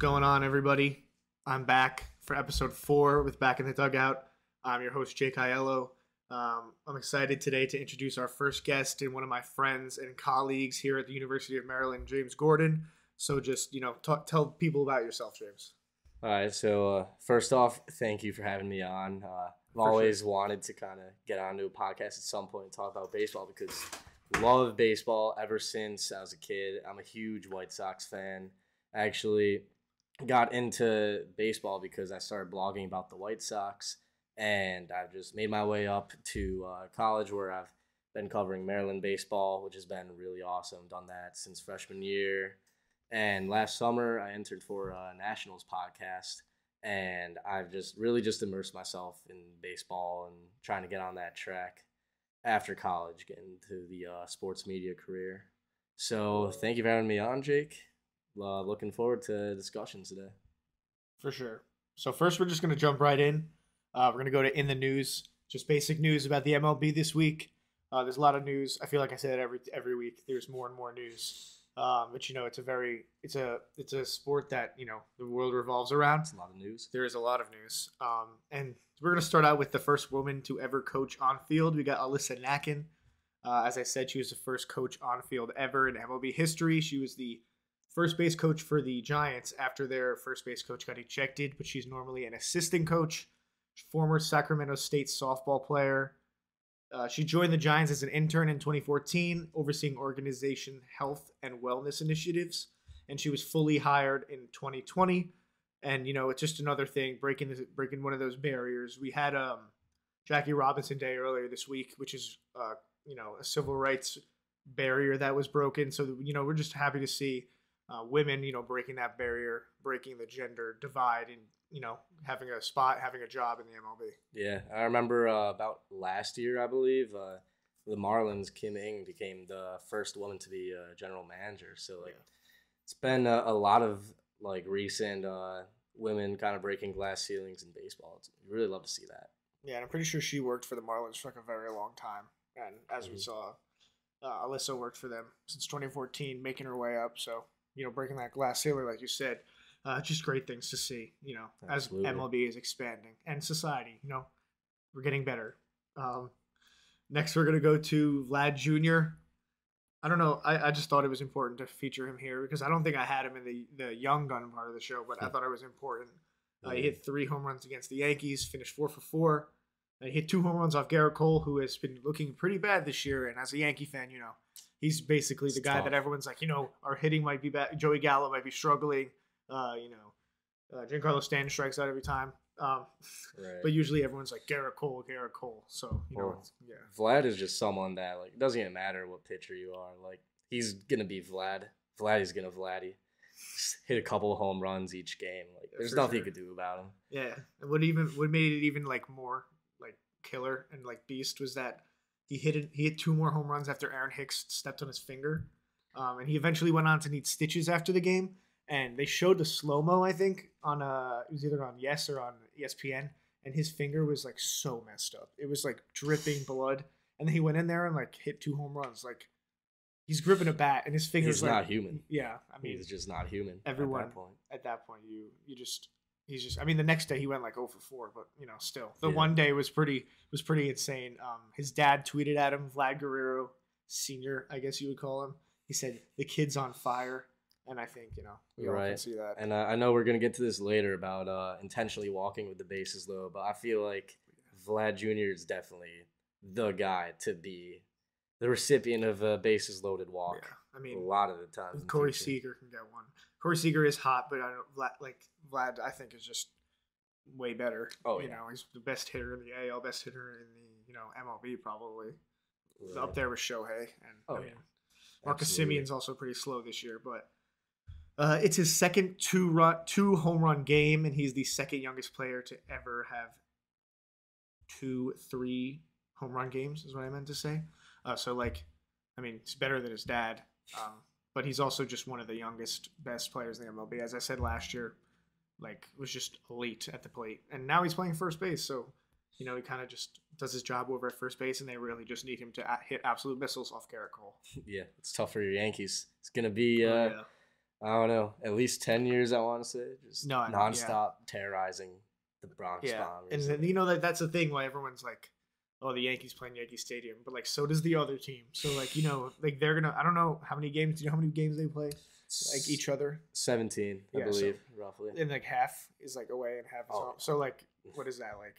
going on, everybody? I'm back for episode 4 with Back in the Dugout. I'm your host, Jake Aiello. I'm excited today to introduce our first guest and one of my friends and colleagues here at the University of Maryland, James Gordon. So just, tell people about yourself, James. All right, so first off, thank you for having me on. I've always wanted to kind of get onto a podcast at some point and talk about baseball because I love baseball ever since I was a kid. I'm a huge White Sox fan. I actually got into baseball because I started blogging about the White Sox, and I've just made my way up to college where I've been covering Maryland baseball, which has been really awesome. Done that since freshman year. And last summer, I entered for a Nationals podcast, and I've just really just immersed myself in baseball and trying to get on that track after college, getting into the sports media career. So thank you for having me on, Jake. Looking forward to discussions today. For sure. So first, we're just going to jump right in. We're going to go to In the News, just basic news about the MLB this week. There's a lot of news. I feel like I say that every week. There's more and more news. But it's a sport that the world revolves around. It's a lot of news. There is a lot of news. And we're gonna start out with the first woman to ever coach on field. We got Alyssa Nakken. As I said, she was the first coach on field ever in MLB history. She was the first base coach for the Giants after their first base coach got ejected, but she's normally an assistant coach. Former Sacramento State softball player. She joined the Giants as an intern in 2014, overseeing organization health and wellness initiatives, and she was fully hired in 2020. And it's just another thing, breaking one of those barriers. We had Jackie Robinson Day earlier this week, which is a civil rights barrier that was broken. So we're just happy to see women breaking that barrier, breaking the gender divide, and having a spot, having a job in the MLB. Yeah, I remember about last year, I believe, the Marlins, Kim Ng became the first woman to be general manager. So It's been a lot of recent women kind of breaking glass ceilings in baseball. You really love to see that. Yeah, and I'm pretty sure she worked for the Marlins for a very long time. And as we saw, Alyssa worked for them since 2014, making her way up. So breaking that glass ceiling, like you said. Just great things to see, Absolutely. As MLB is expanding and society, we're getting better. Next, we're going to go to Vlad Jr. I don't know. I just thought it was important to feature him here because I don't think I had him in the young gun part of the show, but I thought it was important. He hit 3 home runs against the Yankees, finished 4 for 4. He hit 2 home runs off Garrett Cole, who has been looking pretty bad this year. And as a Yankee fan, he's basically the guy that everyone's like, our hitting might be bad. Joey Gallo might be struggling. Giancarlo Stanton strikes out every time. Right. But usually everyone's like Garrett Cole. So, Vlad is just someone that, it doesn't even matter what pitcher you are. He's going to be Vlad. Vladdy's going to Vladdy. Just hit a couple of home runs each game. There's nothing you could do about him. Yeah. And what made it even, more, killer and, beast was that he hit 2 more home runs after Aaron Hicks stepped on his finger. And he eventually went on to need stitches after the game. And they showed the slow-mo, I think, on it was either on Yes or on ESPN, and his finger was so messed up. It was dripping blood, and then he went in there and hit 2 home runs. He's gripping a bat, and his finger's he's not human. Yeah, I mean, he's just not human. Everyone at that point, he's just. I mean, the next day he went 0 for 4, but still, the one day was pretty insane. His dad tweeted at him, Vlad Guerrero Sr., I guess you would call him. He said, "The kid's on fire." And I think, we all can see that. And I know we're going to get to this later about intentionally walking with the bases low, but I feel like Vlad Jr. is definitely the guy to be the recipient of a bases loaded walk. Yeah, I mean, a lot of the time. Corey Seager can get one. Corey Seager is hot, but Vlad, I think, is just way better. Oh, yeah. He's the best hitter in the AL, best hitter in the, MLB probably. Right. Up there with Shohei. And, Marcus Semion's also pretty slow this year, but it's his second 2 home run game, and he's the second youngest player to ever have 2-3 home run games, is what I meant to say. It's better than his dad, but he's also just one of the youngest, best players in the MLB. As I said last year, was just elite at the plate, and now he's playing first base, so he kind of just does his job over at first base, and they really just need him to hit absolute missiles off Garrett Cole. Yeah, it's tough for your Yankees. It's gonna be I don't know, at least 10 years, I want to say. Just No, I know, nonstop terrorizing the Bronx yeah. Bombers. And then, you know, that's the thing why everyone's like, oh, the Yankees playing Yankee Stadium, but like so does the other team. So like, you know, like they're gonna. I don't know how many games. Do you know how many games they play? Like each other. 17, I Yeah, believe, roughly. And like half is like away and half is home. So like, what is that, like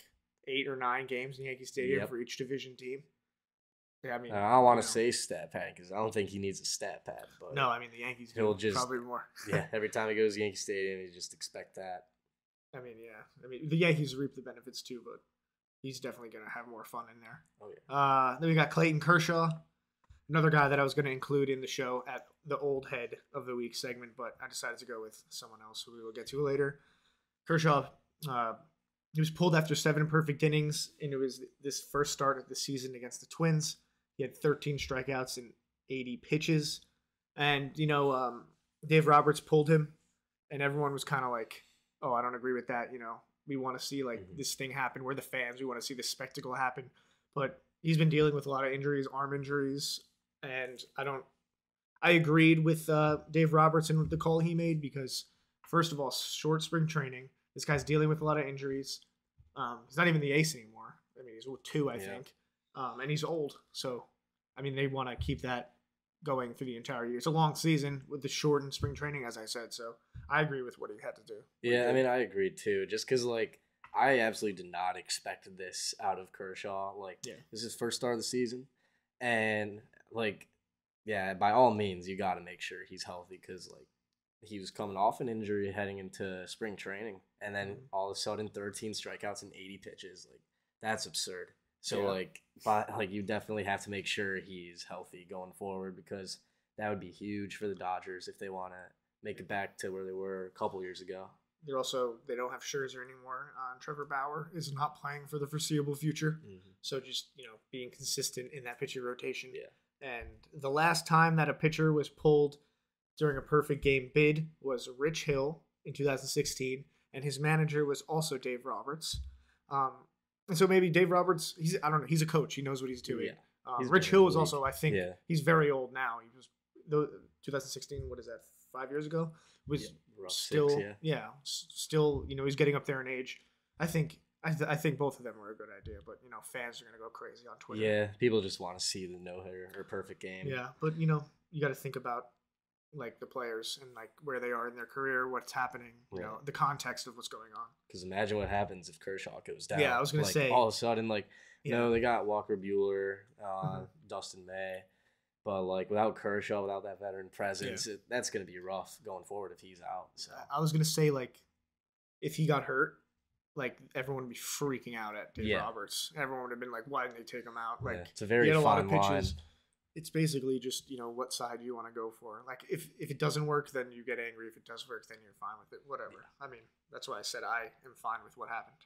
8 or 9 games in Yankee Stadium for each division team? Yeah, I mean, I don't want to say stat pad because I don't think he needs a stat pad. But no, I mean the Yankees he'll just probably more. Yeah, every time he goes to Yankee Stadium, you just expect that. I mean, yeah, I mean the Yankees reap the benefits too, but he's definitely gonna have more fun in there. Oh yeah. Then we got Clayton Kershaw, another guy that I was gonna include in the show at the old head of the week segment, but I decided to go with someone else who we will get to later. Kershaw, he was pulled after 7 perfect innings, and it was this first start of the season against the Twins. He had 13 strikeouts and 80 pitches. And, you know, Dave Roberts pulled him, and everyone was kind of like, oh, I don't agree with that. You know, we want to see, like, this thing happen. We're the fans. We want to see this spectacle happen. But he's been dealing with a lot of injuries, arm injuries, and I agreed with Dave Roberts and the call he made because, first of all, short spring training. This guy's dealing with a lot of injuries. He's not even the ace anymore. I mean, he's 2, I think. And he's old. So, I mean, they want to keep that going through the entire year. It's a long season with the shortened spring training, as I said. So, I agree with what he had to do. Yeah, I mean, I agree too. Just because, like, I absolutely did not expect this out of Kershaw. Like, this is his first start of the season. And, like, yeah, by all means, you got to make sure he's healthy because, like, he was coming off an injury heading into spring training. And then all of a sudden, 13 strikeouts and 80 pitches. Like, that's absurd. So, like you definitely have to make sure he's healthy going forward because that would be huge for the Dodgers if they want to make it back to where they were a couple years ago. They don't have Scherzer anymore. Trevor Bauer is not playing for the foreseeable future. So just, you know, being consistent in that pitcher rotation. Yeah. And the last time that a pitcher was pulled during a perfect game bid was Rich Hill in 2016. And his manager was also Dave Roberts. And so maybe Dave Roberts, I don't know, he's a coach. He knows what he's doing. Yeah. Rich Hill was also, I think, he's very old now. He was 2016, what is that, 5 years ago? Was still, 6, still, you know, he's getting up there in age. I think both of them were a good idea, but, you know, fans are going to go crazy on Twitter. Yeah, people just want to see the no-hitter or perfect game. Yeah, but, you know, you got to think about, like, the players and, like, where they are in their career, what's happening, you know, the context of what's going on. Because imagine what happens if Kershaw goes down. Yeah, I was going to say. All of a sudden, like, you know, they got Walker Buehler, Dustin May. But, like, without Kershaw, without that veteran presence, that's going to be rough going forward if he's out. So I was going to say, like, if he got hurt, like, everyone would be freaking out at Dave Roberts. Everyone would have been like, why didn't they take him out? Like, it's a very he had a lot fine of pitches. line. It's basically just, you know, what side you want to go for. Like, if it doesn't work, then you get angry. If it does work, then you're fine with it. Whatever. I mean, that's why I said I am fine with what happened.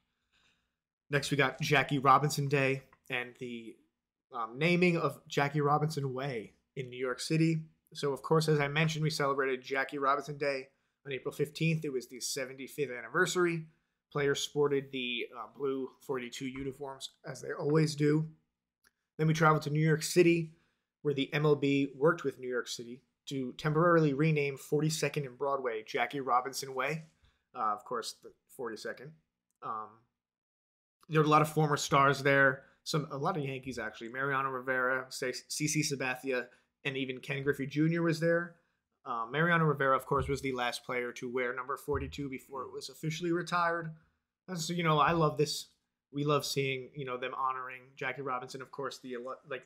Next, we got Jackie Robinson Day and the naming of Jackie Robinson Way in New York City. So, of course, as I mentioned, we celebrated Jackie Robinson Day on April 15th. It was the 75th anniversary. Players sported the blue 42 uniforms, as they always do. Then we traveled to New York City, where the MLB worked with New York City to temporarily rename 42nd and Broadway Jackie Robinson Way. Of course, the 42nd. There were a lot of former stars there. A lot of Yankees, actually. Mariano Rivera, CC Sabathia, and even Ken Griffey Jr. was there. Mariano Rivera, of course, was the last player to wear number 42 before it was officially retired. And so, you know, I love this. We love seeing, you know, them honoring Jackie Robinson. Of course, the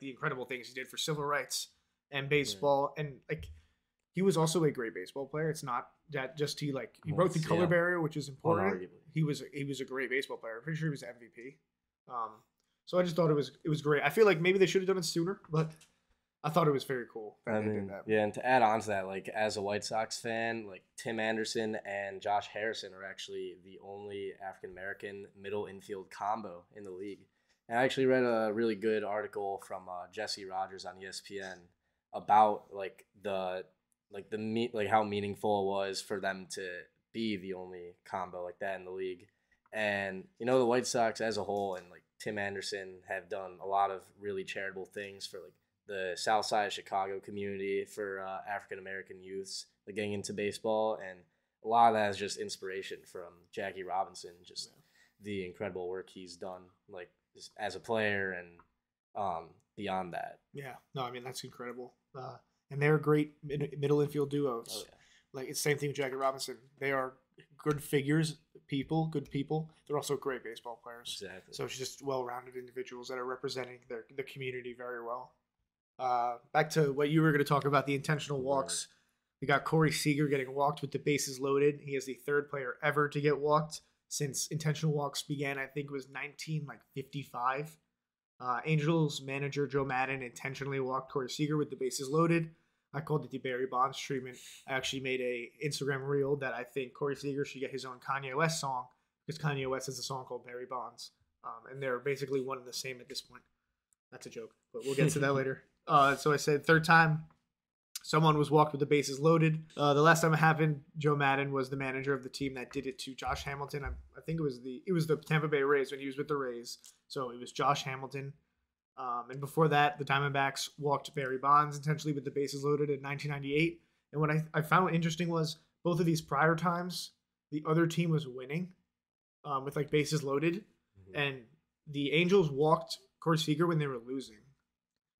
incredible things he did for civil rights and baseball, and like he was also a great baseball player. It's not that just he broke the color barrier, which is important. He was a great baseball player. I'm pretty sure he was MVP. So I just thought it was great. I feel like maybe they should have done it sooner, but I thought it was very cool. I mean, yeah, and to add on to that, like as a White Sox fan, like Tim Anderson and Josh Harrison are actually the only African American middle infield combo in the league. And I actually read a really good article from Jesse Rogers on ESPN about how meaningful it was for them to be the only combo like that in the league. And you know, the White Sox as a whole and like Tim Anderson have done a lot of really charitable things for like the South Side of Chicago community for African American youths like getting into baseball, and a lot of that is just inspiration from Jackie Robinson, just the incredible work he's done like as a player and beyond that. Yeah, no, I mean that's incredible. And they're a great middle infield duos. Oh, yeah. Like it's the same thing with Jackie Robinson. They are good figures, good people. They're also great baseball players. Exactly. So it's just well-rounded individuals that are representing the community very well. Back to what you were going to talk about, the intentional walks. Right. We got Corey Seager getting walked with the bases loaded. He is the third player ever to get walked since intentional walks began. I think it was 1955. Angels manager Joe Madden intentionally walked Corey Seager with the bases loaded. I called it the Barry Bonds treatment. I actually made a Instagram reel that I think Corey Seager should get his own Kanye West song because Kanye West has a song called Barry Bonds. And they're basically one and the same at this point. That's a joke, but we'll get to that later. So I said third time someone was walked with the bases loaded. The last time it happened, Joe Madden was the manager of the team that did it to Josh Hamilton. I think it was the Tampa Bay Rays when he was with the Rays. So it was Josh Hamilton. And before that, the Diamondbacks walked Barry Bonds intentionally with the bases loaded in 1998. And what I found interesting was both of these prior times, the other team was winning with like bases loaded. Mm-hmm. And the Angels walked Corey Seager when they were losing.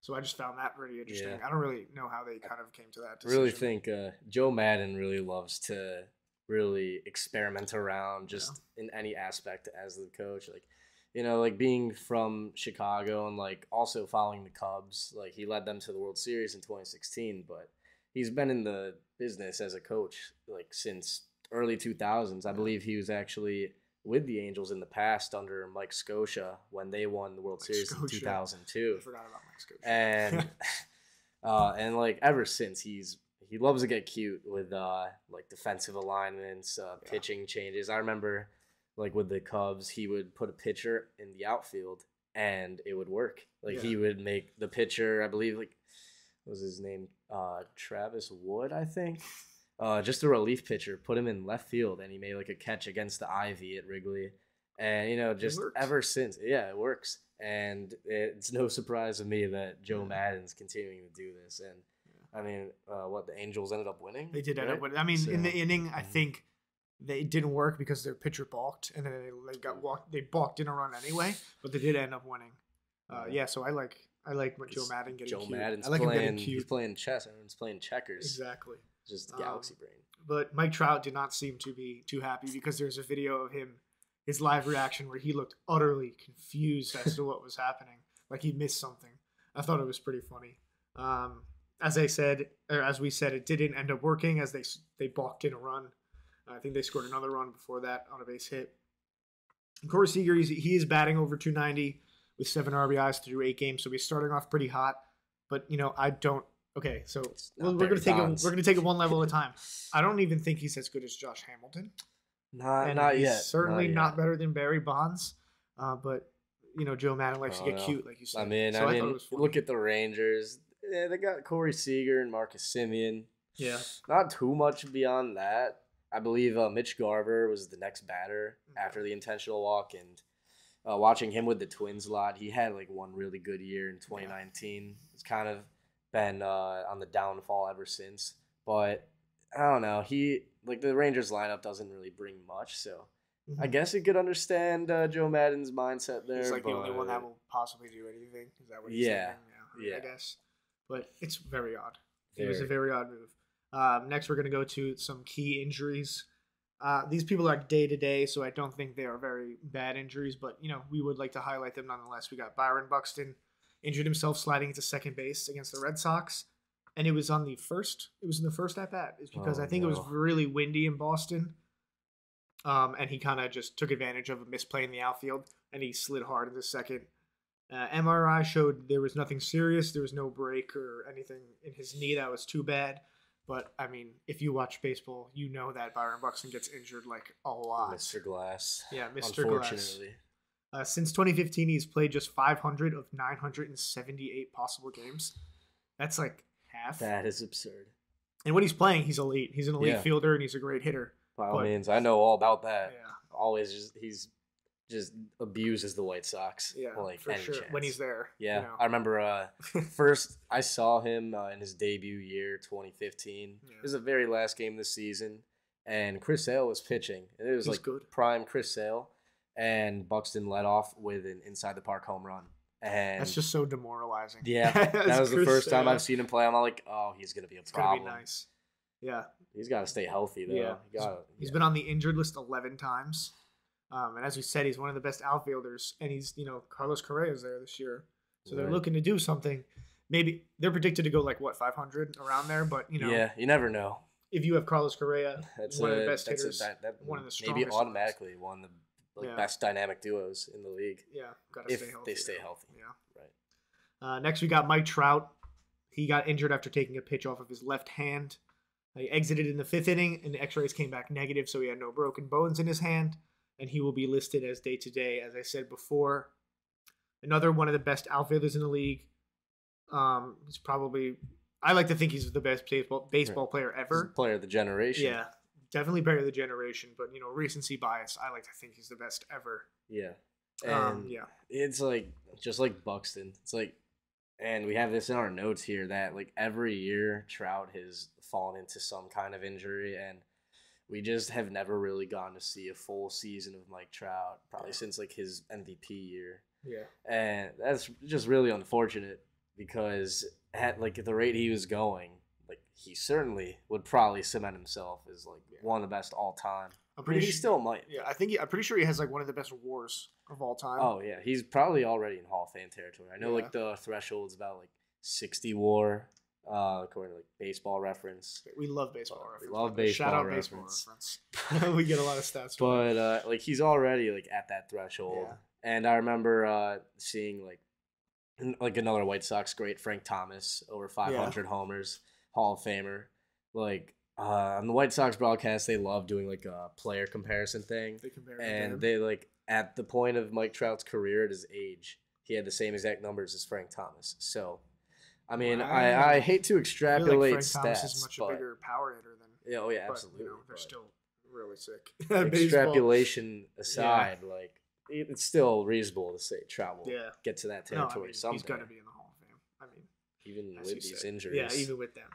So I just found that pretty interesting. Yeah. I don't really know how they kind of came to that decision. I really think Joe Madden really loves to really experiment around just in any aspect as the coach. Like, you know, like being from Chicago and like also following the Cubs. Like he led them to the World Series in 2016, but he's been in the business as a coach like since early 2000s. I believe he was actually with the Angels in the past under Mike Scioscia when they won the World Series in 2002. I forgot about Mike Scioscia. And like ever since he loves to get cute with like defensive alignments, pitching changes. I remember like with the Cubs, he would put a pitcher in the outfield and it would work. Like he would make the pitcher, I believe, like what was his name? Travis Wood, I think. Just a relief pitcher, put him in left field, and he made like a catch against the Ivy at Wrigley. And, you know, just ever since, it works. And it's no surprise to me that Joe Madden's continuing to do this. And, I mean, the Angels ended up winning? They did end up winning. I mean, in the inning, I think they didn't work because their pitcher balked, and then they got walked. They balked in a run anyway, but they did end up winning. So I like what Joe Madden getting Joe cute. Madden's I like playing, him getting cute. He's playing chess. Everyone's playing checkers. Exactly. Just galaxy brain. But Mike Trout did not seem to be too happy because there's a video of him, his live reaction, where he looked utterly confused as to what was happening. Like he missed something. I thought it was pretty funny. As we said, it didn't end up working as they balked in a run. I think they scored another run before that on a base hit. And Corey Seager, he is batting over 290 with 7 RBIs through 8 games, so he's starting off pretty hot. But I don't. Okay, so we're gonna take it one level at a time. I don't even think he's as good as Josh Hamilton. Not yet. Certainly not better than Barry Bonds. But Joe Madden likes to get cute, like you said. I mean, look at the Rangers. Yeah, they got Corey Seager and Marcus Semien. Yeah, not too much beyond that. I believe Mitch Garver was the next batter after the intentional walk, and watching him with the Twins a lot, he had like one really good year in 2019. It's kind of been on the downfall ever since. But I don't know. The Rangers lineup doesn't really bring much, so I guess you could understand Joe Madden's mindset there. He's like the only one that will possibly do anything. Is that what he's saying? Yeah, I guess. But it's very odd. It was a very odd move. Next, we're going to go to some key injuries. These people are day to day, so I don't think they are very bad injuries, but we would like to highlight them nonetheless. We got Byron Buxton injured himself sliding into second base against the Red Sox, and it was in the first at bat. It's because I think it was really windy in Boston, and he kind of just took advantage of a misplay in the outfield, and he slid hard into second. MRI showed there was nothing serious. There was no break or anything in his knee that was too bad. But, I mean, if you watch baseball, you know that Byron Buxton gets injured, like, a lot. Mr. Glass. Yeah, Mr. Unfortunately. Glass. Since 2015, he's played just 500 of 978 possible games. That's, like, half. That is absurd. And when he's playing, he's elite. He's an elite fielder, and he's a great hitter. By all means, I know all about that. Yeah. Always, he's just abuses the White Sox. Yeah, like for any sure. chance. When he's there. Yeah, you know. I remember first I saw him in his debut year, 2015. Yeah. It was the very last game of the season, and Chris Sale was pitching. And it was He's like good. prime Chris Sale, and Buxton led off with an inside the park home run. And that's just so demoralizing. Yeah, that was the first time I've seen him play. I'm like, oh, he's gonna be a problem. It's gonna be nice. Yeah, he's got to stay healthy though. Yeah, he's been on the injured list 11 times. And as we said, he's one of the best outfielders, and he's, Carlos Correa's there this year. So they're looking to do something. Maybe they're predicted to go 500 around there, but Yeah, you never know. If you have Carlos Correa, one of the best hitters, one of the strongest. Maybe automatically one of the best dynamic duos in the league. Yeah, gotta stay healthy. If they stay healthy. Yeah. Right. Next we got Mike Trout. He got injured after taking a pitch off of his left hand. He exited in the 5th inning, and the X-rays came back negative, so he had no broken bones in his hand. And he will be listed as day-to-day, as I said before. Another one of the best outfielders in the league. He's probably, I like to think he's the best baseball player ever. He's player of the generation. Yeah, definitely player of the generation. But, recency bias, I like to think he's the best ever. Yeah. And it's just like Buxton. It's and we have this in our notes here that every year Trout has fallen into some kind of injury, and we just have never really gotten to see a full season of Mike Trout, probably since his MVP year. Yeah. And that's just really unfortunate because at the rate he was going, he certainly would probably cement himself as one of the best all time. I'm pretty sure he still might. Yeah, I'm pretty sure he has one of the best WARs of all time. Oh yeah, he's probably already in Hall of Fame territory. I know the threshold is about 60 WAR. According to Baseball Reference. We love Baseball Reference. We love Baseball Shout out Reference. Baseball Reference. We get a lot of stats. But he's already at that threshold. Yeah. And I remember seeing another White Sox great, Frank Thomas, over 500 homers, Hall of Famer. On the White Sox broadcast, they love doing a player comparison thing. They at the point of Mike Trout's career at his age, he had the same exact numbers as Frank Thomas. So I mean, I hate to extrapolate Frank stats, Thomas is much a bigger power hitter than. Yeah, absolutely. They're still really sick. Extrapolation aside, it's still reasonable to say Trout will get to that territory someday. He's going to be in the Hall of Fame. I mean, even with these injuries. Yeah, even with them.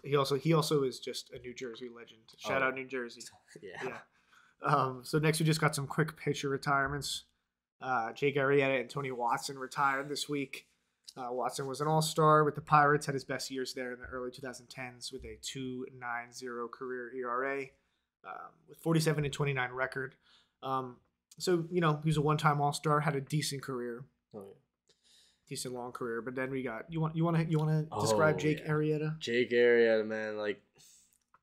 He also is just a New Jersey legend. Shout out New Jersey. Yeah. So next we just got some quick pitcher retirements. Jake Arrieta and Tony Watson retired this week. Watson was an all-star with the Pirates, had his best years there in the early 2010s with a 2.90 career ERA, with 47-29 record. So he was a one-time all-star, had a decent career, decent long career. But then we got you want to describe Jake Arrieta? Jake Arrieta, man,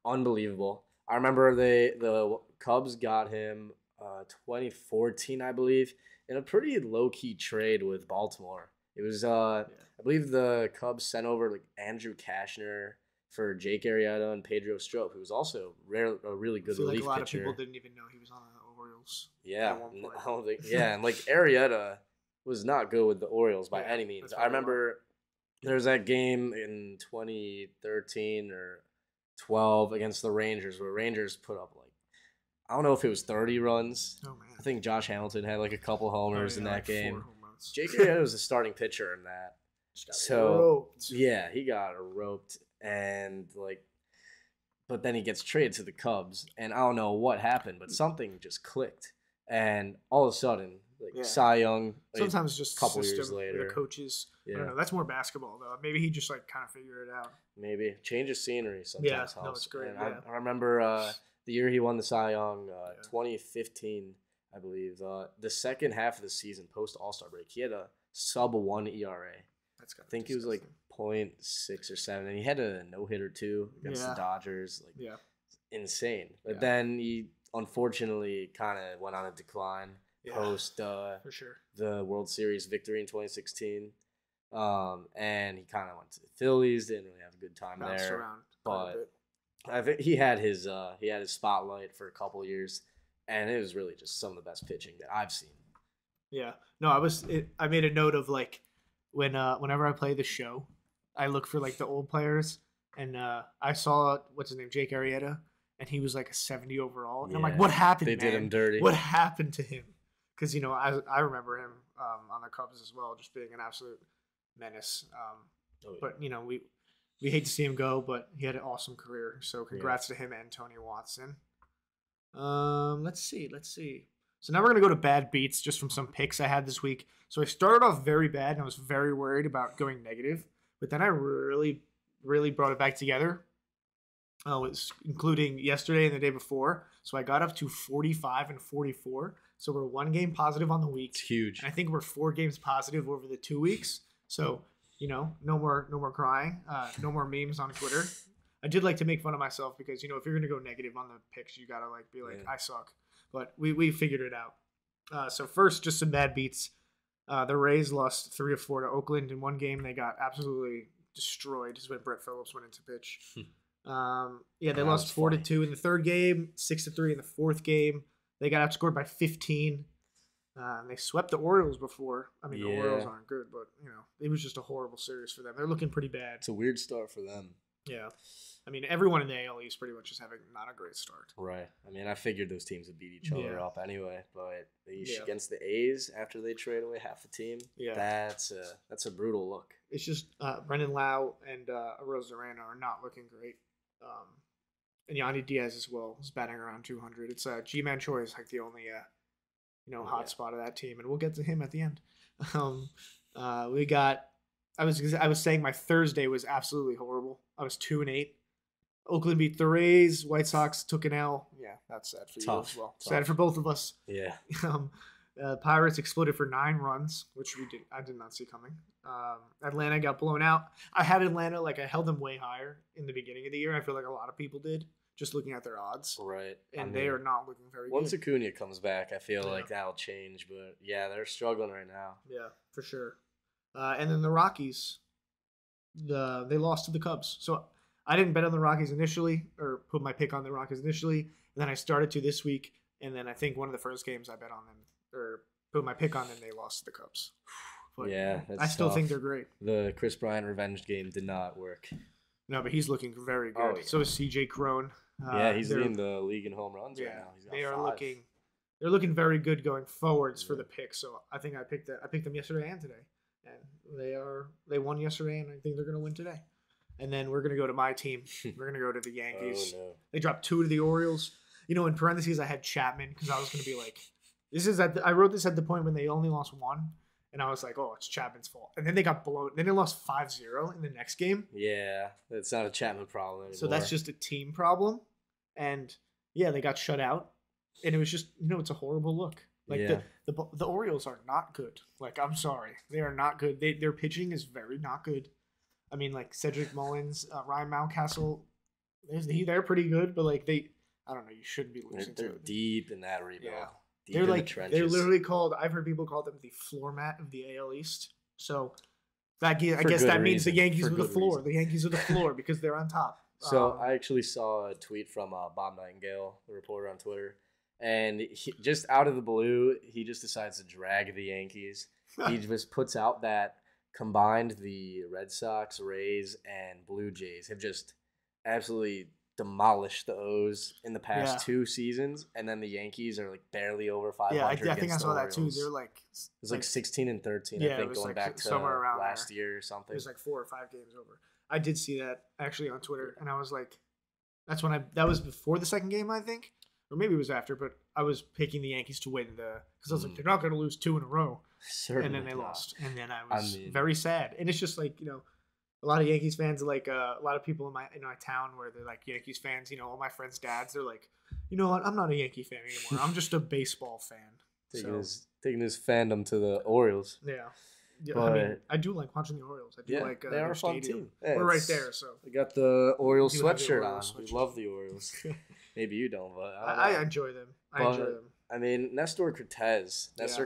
unbelievable. I remember the Cubs got him 2014, I believe, in a pretty low-key trade with Baltimore. It was, I believe the Cubs sent over Andrew Kashner for Jake Arrieta and Pedro Strop, who was also a really good relief pitcher. A lot of people didn't even know he was on the Orioles. Yeah, I don't think. Yeah, and Arrieta was not good with the Orioles by any means. I remember there was that game in 2013 or 12 against the Rangers where Rangers put up I don't know if it was 30 runs. Oh man! I think Josh Hamilton had a couple homers in that game. Jake Arrieta was the starting pitcher in that. He got roped and but then he gets traded to the Cubs and I don't know what happened, but something just clicked and all of a sudden Cy Young. Sometimes just a couple years later, the coaches. I don't know. That's more basketball though. Maybe he just kind of figured it out. Maybe change of scenery sometimes helps. No, it's great. I remember the year he won the Cy Young, 2015. I believe the second half of the season post All-Star break, he had a sub-1 ERA. I think he was 0.6 or 7, and he had a no-hitter too against the Dodgers. Insane. But then he unfortunately kind of went on a decline post for sure. The World Series victory in 2016. And he kind of went to the Phillies, didn't really have a good time there. But I think he had his spotlight for a couple years. And it was really just some of the best pitching that I've seen. Yeah. No, I made a note of whenever I play the show, I look for the old players, and I saw what's his name, Jake Arrieta, and he was a 70 overall. And I'm like, what happened? They did him dirty. What happened to him? because I remember him on the Cubs as well, just being an absolute menace. But we hate to see him go, but he had an awesome career. So congrats to him and Tony Watson. Let's see. So now we're gonna go to bad beats just from some picks I had this week. So I started off very bad and I was very worried about going negative, but then I really, really brought it back together. It's including yesterday and the day before. So I got up to 45 and 44. So we're 1 game positive on the week. It's huge. And I think we're 4 games positive over the 2 weeks. So no more crying, no more memes on Twitter. I did like to make fun of myself because if you're gonna go negative on the picks, you gotta be like, I suck. But we figured it out. So first, just some bad beats. The Rays lost 3 of 4 to Oakland in 1 game. They got absolutely destroyed. Is when Brett Phillips went into pitch. They lost 4-2 in the 3rd game, 6-3 in the 4th game. They got outscored by 15. They swept the Orioles before. The Orioles aren't good, but it was just a horrible series for them. They're looking pretty bad. It's a weird start for them. Yeah. Everyone in the AL East pretty much is having not a great start. Right. I figured those teams would beat each other up anyway, but against the A's after they trade away half the team, that's a brutal look. It's just Brendan Lau and Arozarena are not looking great. And Yandy Diaz as well is batting around 200. It's G-Man Choi is like the only hot spot of that team, and we'll get to him at the end. We got. I was saying my Thursday was absolutely horrible. I was 2-8. Oakland beat the Rays. White Sox took an L. Yeah, that's sad for you as well. Sad for both of us. Yeah. Pirates exploded for 9 runs, which I did not see coming. Atlanta got blown out. I had Atlanta, I held them way higher in the beginning of the year. I feel like a lot of people did, just looking at their odds. Right. And they are not looking very good. Once Acuna comes back, I feel like that'll change. But, they're struggling right now. Yeah, for sure. And then the Rockies, they lost to the Cubs. So I didn't bet on the Rockies initially, or put my pick on the Rockies initially. And then I started to this week. And then I think one of the first games I bet on them, or put my pick on them, they lost to the Cubs. But I still think they're great. The Chris Bryant revenge game did not work. No, but he's looking very good. So is CJ Crone. He's leading the league in home runs right now. He's got 5. They're looking very good going forwards for the pick. So I think I picked them yesterday and today. And they won yesterday, and I think they're going to win today. And then we're going to go to my team. We're going to go to the Yankees. Oh, no. They dropped 2 to the Orioles. In parentheses, I had Chapman because I was going to be like, I wrote this at the point when they only lost 1. And I was like, oh, it's Chapman's fault. And then they got blown. Then they lost 5-0 in the next game. Yeah, it's not a Chapman problem anymore. So that's just a team problem. And, they got shut out. And it was just, it's a horrible look. The Orioles are not good. I'm sorry. They are not good. Their pitching is very not good. Cedric Mullins, Ryan Mountcastle, they're pretty good. But, I don't know. You shouldn't be losing to They're deep in that rebuild. Yeah. They're the trenches. They're literally called. I've heard people call them the floor mat of the AL East. So I guess that means the Yankees are the floor. Reason. The Yankees are the floor because they're on top. So I actually saw a tweet from Bob Nightingale, the reporter on Twitter, and he, just out of the blue, he just decides to drag the Yankees. He just puts out that combined the Red Sox, Rays, and Blue Jays have just absolutely demolished the O's in the past 2 seasons, and then the Yankees are barely over 500. Yeah, I think I saw that too. They're it's 16 and 13. I think going back to somewhere around last year or something. It was 4 or 5 games over. I did see that actually on Twitter, and I was like, that was before the second game, I think, or maybe it was after. But I was picking the Yankees to win because I was like, they're not going to lose 2 in a row. Certainly and then they lost, and then I was very sad. And it's just a lot of Yankees fans, a lot of people in my town where they're Yankees fans. All my friends' dads, they're like, you know what? I'm not a Yankee fan anymore. I'm just a baseball fan. Taking his fandom to the Orioles. Yeah. But, I do like watching the Orioles. I do they are a fun team. Yeah, we're right there, so we got the Orioles sweatshirt on. We love the Orioles. Maybe you don't, but I enjoy them. Nexstar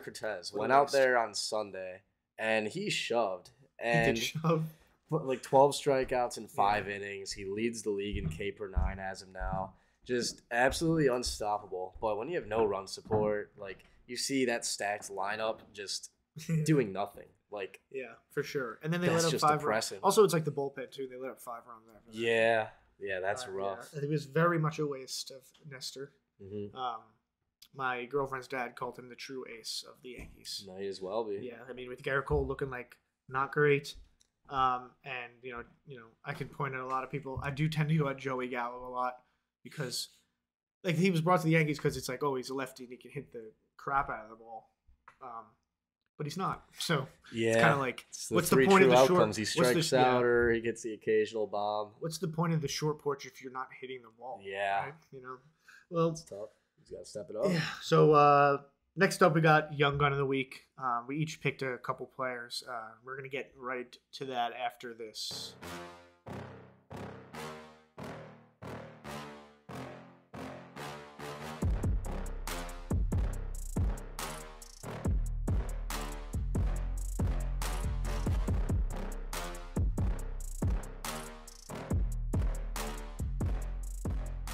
Cortez went out there on Sunday and he shoved. And he did shove. 12 strikeouts in 5 innings. He leads the league in K per 9 as of now. Just absolutely unstoppable. But when you have no run support, you see that stacked lineup just doing nothing. Yeah, for sure. And then they let up 5 depressing. runs. Also, it's the bullpen too. They let up 5 runs after that. Yeah, that's rough. Yeah. It was very much a waste of Nestor. Mm-hmm. My girlfriend's dad called him the true ace of the Yankees. Might as well be. Yeah, I mean, with Garrett Cole looking like not great, and I can point at a lot of people. I do tend to go at Joey Gallo a lot because, like, he was brought to the Yankees because it's like, oh, he's a lefty and he can hit the crap out of the ball, but he's not. So it's kind of like, what's the point of the outcomes? He strikes out or he gets the occasional bomb. What's the point of the short porch if you're not hitting the ball? Yeah, right? Well, it's tough. He's got to step it up. Yeah. So next up, we got Young Gun of the Week. We each picked a couple players. We're going to get right to that after this.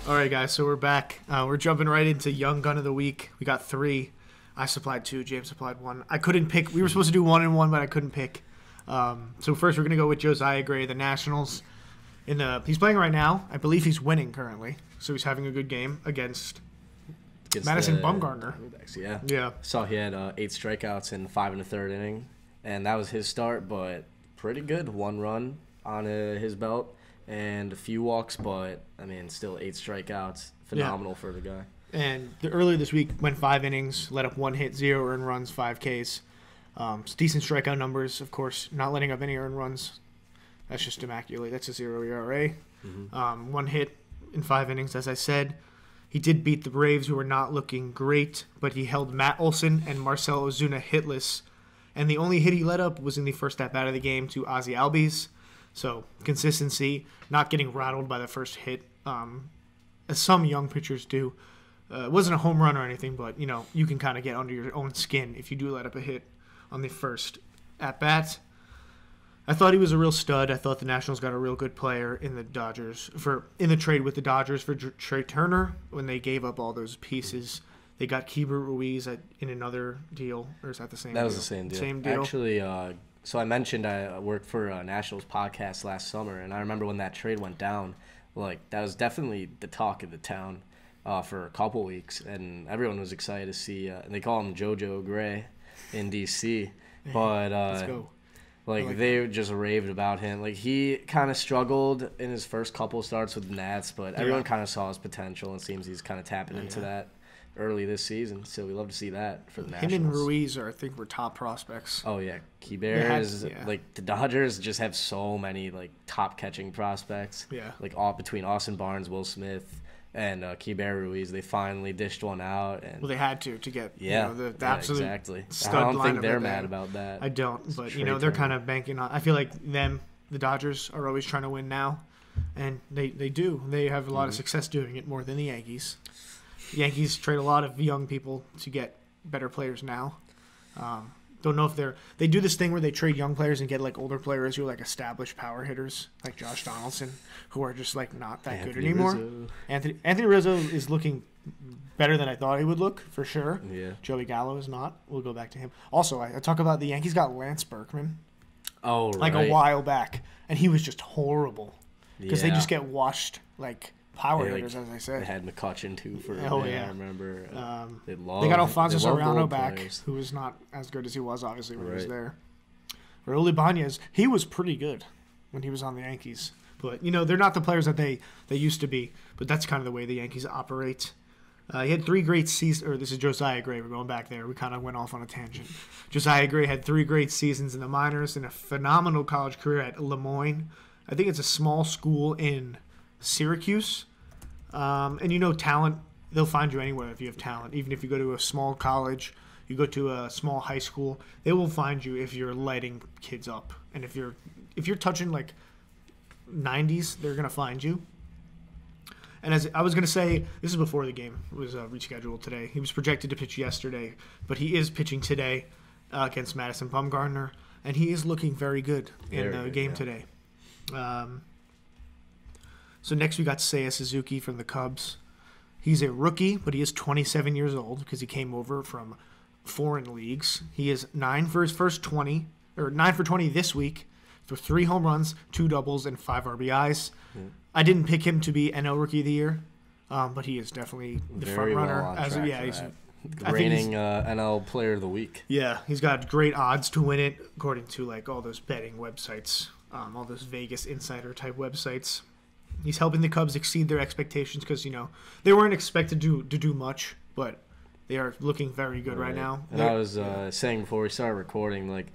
All right, guys, so we're back. We're jumping right into Young Gun of the Week. We got 3. I supplied 2. James supplied 1. I couldn't pick. We were supposed to do 1 and 1, but I couldn't pick. So first, we're going to go with Josiah Gray, the Nationals. He's playing right now. I believe he's winning currently. So he's having a good game against Madison Bumgarner. Yeah. Saw he had 8 strikeouts in 5 1/3 inning, and that was his start, but pretty good. 1 run on his belt. And a few walks, but, I mean, still 8 strikeouts. Phenomenal for the guy. And earlier this week, went 5 innings, let up 1 hit, 0 earned runs, 5 Ks. Decent strikeout numbers, of course. Not letting up any earned runs. That's just immaculate. That's a 0 ERA. 1 hit in 5 innings, as I said. He did beat the Braves, who were not looking great, but he held Matt Olson and Marcell Ozuna hitless. And the only hit he let up was in the first at-bat of the game to Ozzie Albies. So, consistency, not getting rattled by the first hit, as some young pitchers do. It wasn't a home run or anything, but, you can kind of get under your own skin if you do let up a hit on the first at-bat. I thought he was a real stud. I thought the Nationals got a real good player in the trade with the Dodgers for Trey Turner when they gave up all those pieces. They got Keibert Ruiz in another deal, or is that the same deal? That was the same deal. Same deal. Actually, so I mentioned I worked for a Nationals podcast last summer, and I remember when that trade went down, that was definitely the talk of the town for a couple weeks, and everyone was excited to see. And they call him JoJo Gray in D.C., but let's go. They just raved about him. He kind of struggled in his first couple starts with the Nats, but everyone kind of saw his potential, and seems he's kind of tapping into that early this season, so we love to see that for the Nationals. Him and Ruiz I think were top prospects. Oh yeah, Keibert is the Dodgers just have so many top catching prospects. Yeah, all between Austin Barnes, Will Smith, and Keibert Ruiz, they finally dished one out. And they had to get the absolute exactly. Stud I don't think they're lineup mad about that. I don't, but they're kind of banking on. I feel like the Dodgers are always trying to win now, and they do. They have a lot of success doing it more than the Yankees. Yankees trade a lot of young people to get better players now. Don't know if they do this thing where they trade young players and get older players who are established power hitters like Josh Donaldson, who are just not that good anymore. Anthony Rizzo is looking better than I thought he would look, for sure. Yeah. Joey Gallo is not. We'll go back to him. Also, I talk about the Yankees got Lance Berkman. Oh, right. A while back, and he was just horrible because they just get washed power hitters, as I said. They had McCutchen too for I remember. They got Alfonso Serrano back, who was not as good as he was obviously when he was there. Raul Ibanez, he was pretty good when he was on the Yankees, but they're not the players that they used to be. But that's kind of the way the Yankees operate. He had 3 great seasons. Or this is Josiah Gray. We're going back there. We kind of went off on a tangent. Josiah Gray had 3 great seasons in the minors and a phenomenal college career at Lemoyne. I think it's a small school in Syracuse. And talent, they'll find you anywhere if you have talent. Even if you go to a small college, you go to a small high school, they will find you if you're lighting kids up. And if you're touching 90s, they're going to find you. And as I was going to say, this is before the game was rescheduled today. He was projected to pitch yesterday, but he is pitching today against Madison Bumgarner, and he is looking very good in the game today. So next we got Seiya Suzuki from the Cubs. He's a rookie, but he is 27 years old because he came over from foreign leagues. He is 9 for 20 this week, for 3 home runs, 2 doubles, and 5 RBIs. Yeah. I didn't pick him to be NL Rookie of the Year, but he is definitely the front runner. reigning NL Player of the Week. Yeah, he's got great odds to win it, according to like all those betting websites, all those Vegas insider type websites. He's helping the Cubs exceed their expectations because they weren't expected to do much, but they are looking very good right now. And I was saying before we started recording, like,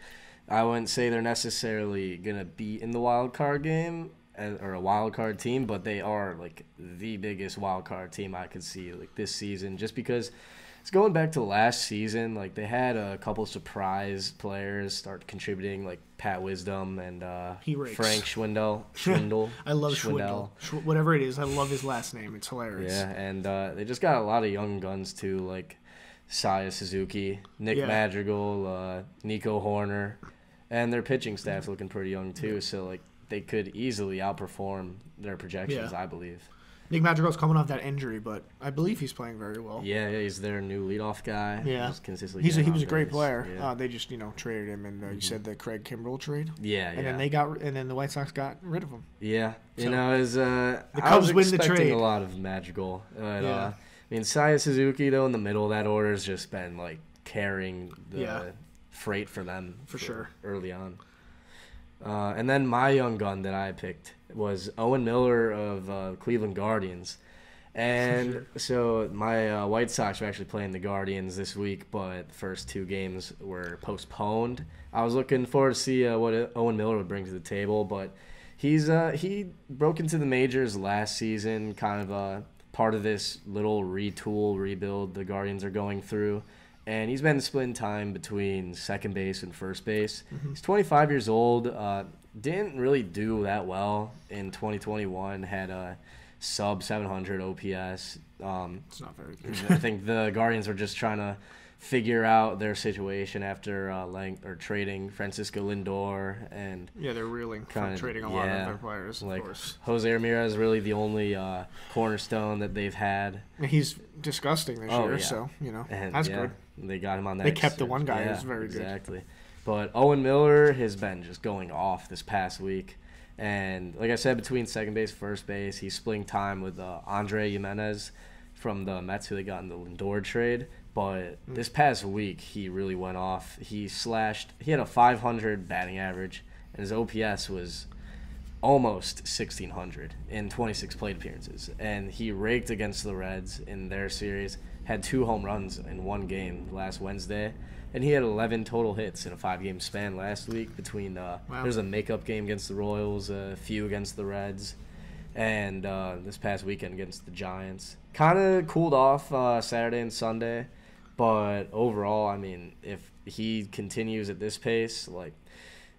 I wouldn't say they're necessarily gonna be in the wild card game or a wild card team, but they are like the biggest wild card team I could see like this season, just because it's going back to last season. Like, they had a couple surprise players start contributing, like Pat Wisdom and Frank Schwindel. I love Schwindel. Whatever it is, I love his last name. It's hilarious. Yeah, and they just got a lot of young guns too, like Saya Suzuki, Nick Madrigal, Nico Horner, and their pitching staff's looking pretty young too. So like they could easily outperform their projections, I believe. Nick Madrigal's coming off that injury, but I believe he's playing very well. Yeah, he's their new leadoff guy. Yeah, he was a great player. Yeah. They just traded him, and you said the Craig Kimbrell trade. Yeah, and then the White Sox got rid of him. Yeah, so, the Cubs win the trade. A lot of Madrigal. I mean, Saya Suzuki though in the middle of that order has just been like carrying the freight for them for sure early on. And then my young gun that I picked was Owen Miller of Cleveland Guardians. And so my White Sox are actually playing the Guardians this week, but the first two games were postponed. I was looking forward to see what Owen Miller would bring to the table, but he broke into the majors last season, kind of part of this little rebuild the Guardians are going through. And he's been splitting time between second base and first base. Mm-hmm. He's 25 years old. Didn't really do that well in 2021. Had a sub 700 OPS. It's not very good. I think the Guardians are just trying to figure out their situation after trading Francisco Lindor and they're reeling from trading a lot of their players. Of course, Jose Ramirez is really the only cornerstone that they've had. He's disgusting this year, so and that's good. They got him on that. They kept the one guy who's very good. Exactly. But Owen Miller has been just going off this past week. And like I said, between second base, first base, he's splitting time with Andre Jimenez from the Mets, who they got in the Lindor trade. But this past week, he really went off. He had a 500 batting average, and his OPS was almost 1,600 in 26 plate appearances. And he raked against the Reds in their series, had 2 home runs in one game last Wednesday, and he had 11 total hits in a 5-game span last week between there's a makeup game against the Royals, a few against the Reds, and this past weekend against the Giants. Kind of cooled off Saturday and Sunday, but overall, I mean, if he continues at this pace, like,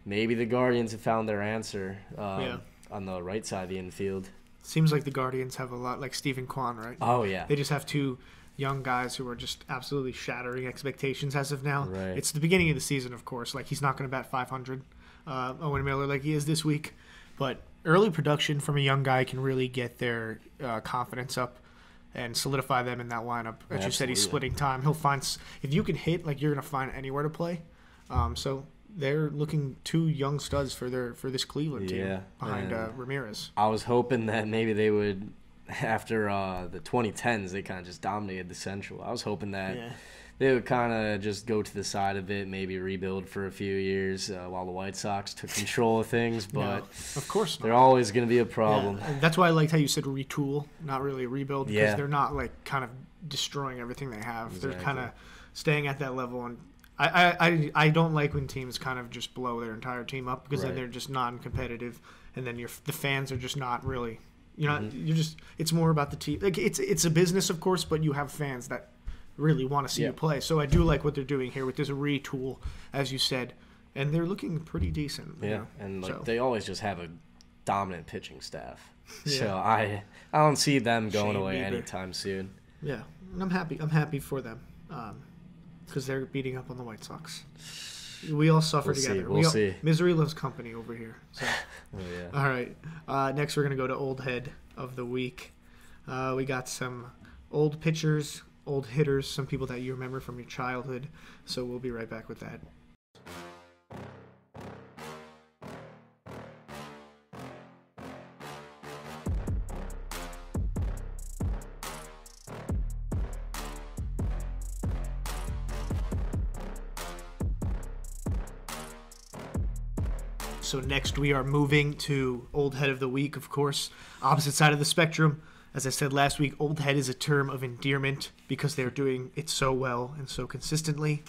maybe the Guardians have found their answer on the right side of the infield. Seems like the Guardians have a lot, like Stephen Kwan, right? Oh, yeah. They just have 2 young guys who are just absolutely shattering expectations as of now. Right. It's the beginning of the season, of course. Like, he's not going to bat 500, Owen Miller, like he is this week. But early production from a young guy can really get their confidence up and solidify them in that lineup. As you said, he's splitting time. He'll find – if you can hit, like, you're going to find anywhere to play. So they're looking 2 young studs for this Cleveland team behind Ramirez. I was hoping that maybe they would – after the 2010s, they kind of just dominated the Central. I was hoping that they would kind of just go to the side of it, maybe rebuild for a few years while the White Sox took control of things. But no, of course not. They're always going to be a problem. Yeah. That's why I liked how you said retool, not really rebuild, because they're not like kind of destroying everything they have. Exactly. They're kind of staying at that level. And I don't like when teams kind of just blow their entire team up, because then they're just non-competitive, and then the fans are just not really. It's more about the team. Like, it's a business, of course, but you have fans that really want to see you play. So I do like what they're doing here with this retool, as you said, and they're looking pretty decent. Yeah, and they always just have a dominant pitching staff. Yeah. So I don't see them going away anytime soon. Yeah, and I'm happy for them, because they're beating up on the White Sox. We all suffer together. We'll see. Misery loves company over here. So. All right. Next, we're going to go to Old Head of the Week. We got some old pitchers, old hitters, some people that you remember from your childhood. So we'll be right back with that. So next we are moving to Old Head of the Week, of course. Opposite side of the spectrum. As I said last week, Old Head is a term of endearment because they're doing it so well and so consistently.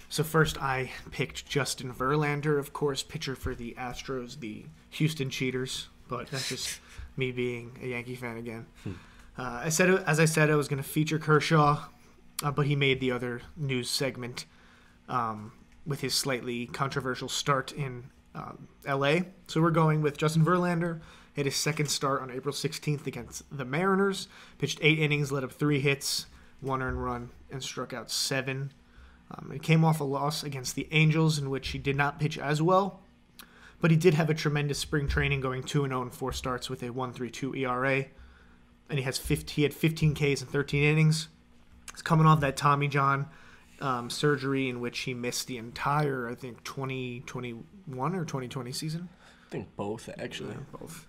So first I picked Justin Verlander, of course, pitcher for the Astros, the Houston Cheaters. But that's just me being a Yankee fan again. As I said, I was going to feature Kershaw, but he made the other news segment with his slightly controversial start in L.A. So we're going with Justin Verlander. Hit his second start on April 16th against the Mariners. Pitched 8 innings, let up 3 hits, 1 earned run, and struck out 7. He came off a loss against the Angels in which he did not pitch as well. But he did have a tremendous spring training, going 2-0 in 4 starts with a 1.32 ERA. And he had 15 Ks in 13 innings. He's coming off that Tommy John surgery in which he missed the entire, I think, 2021 or 2020 season. I think both, actually. Yeah, both.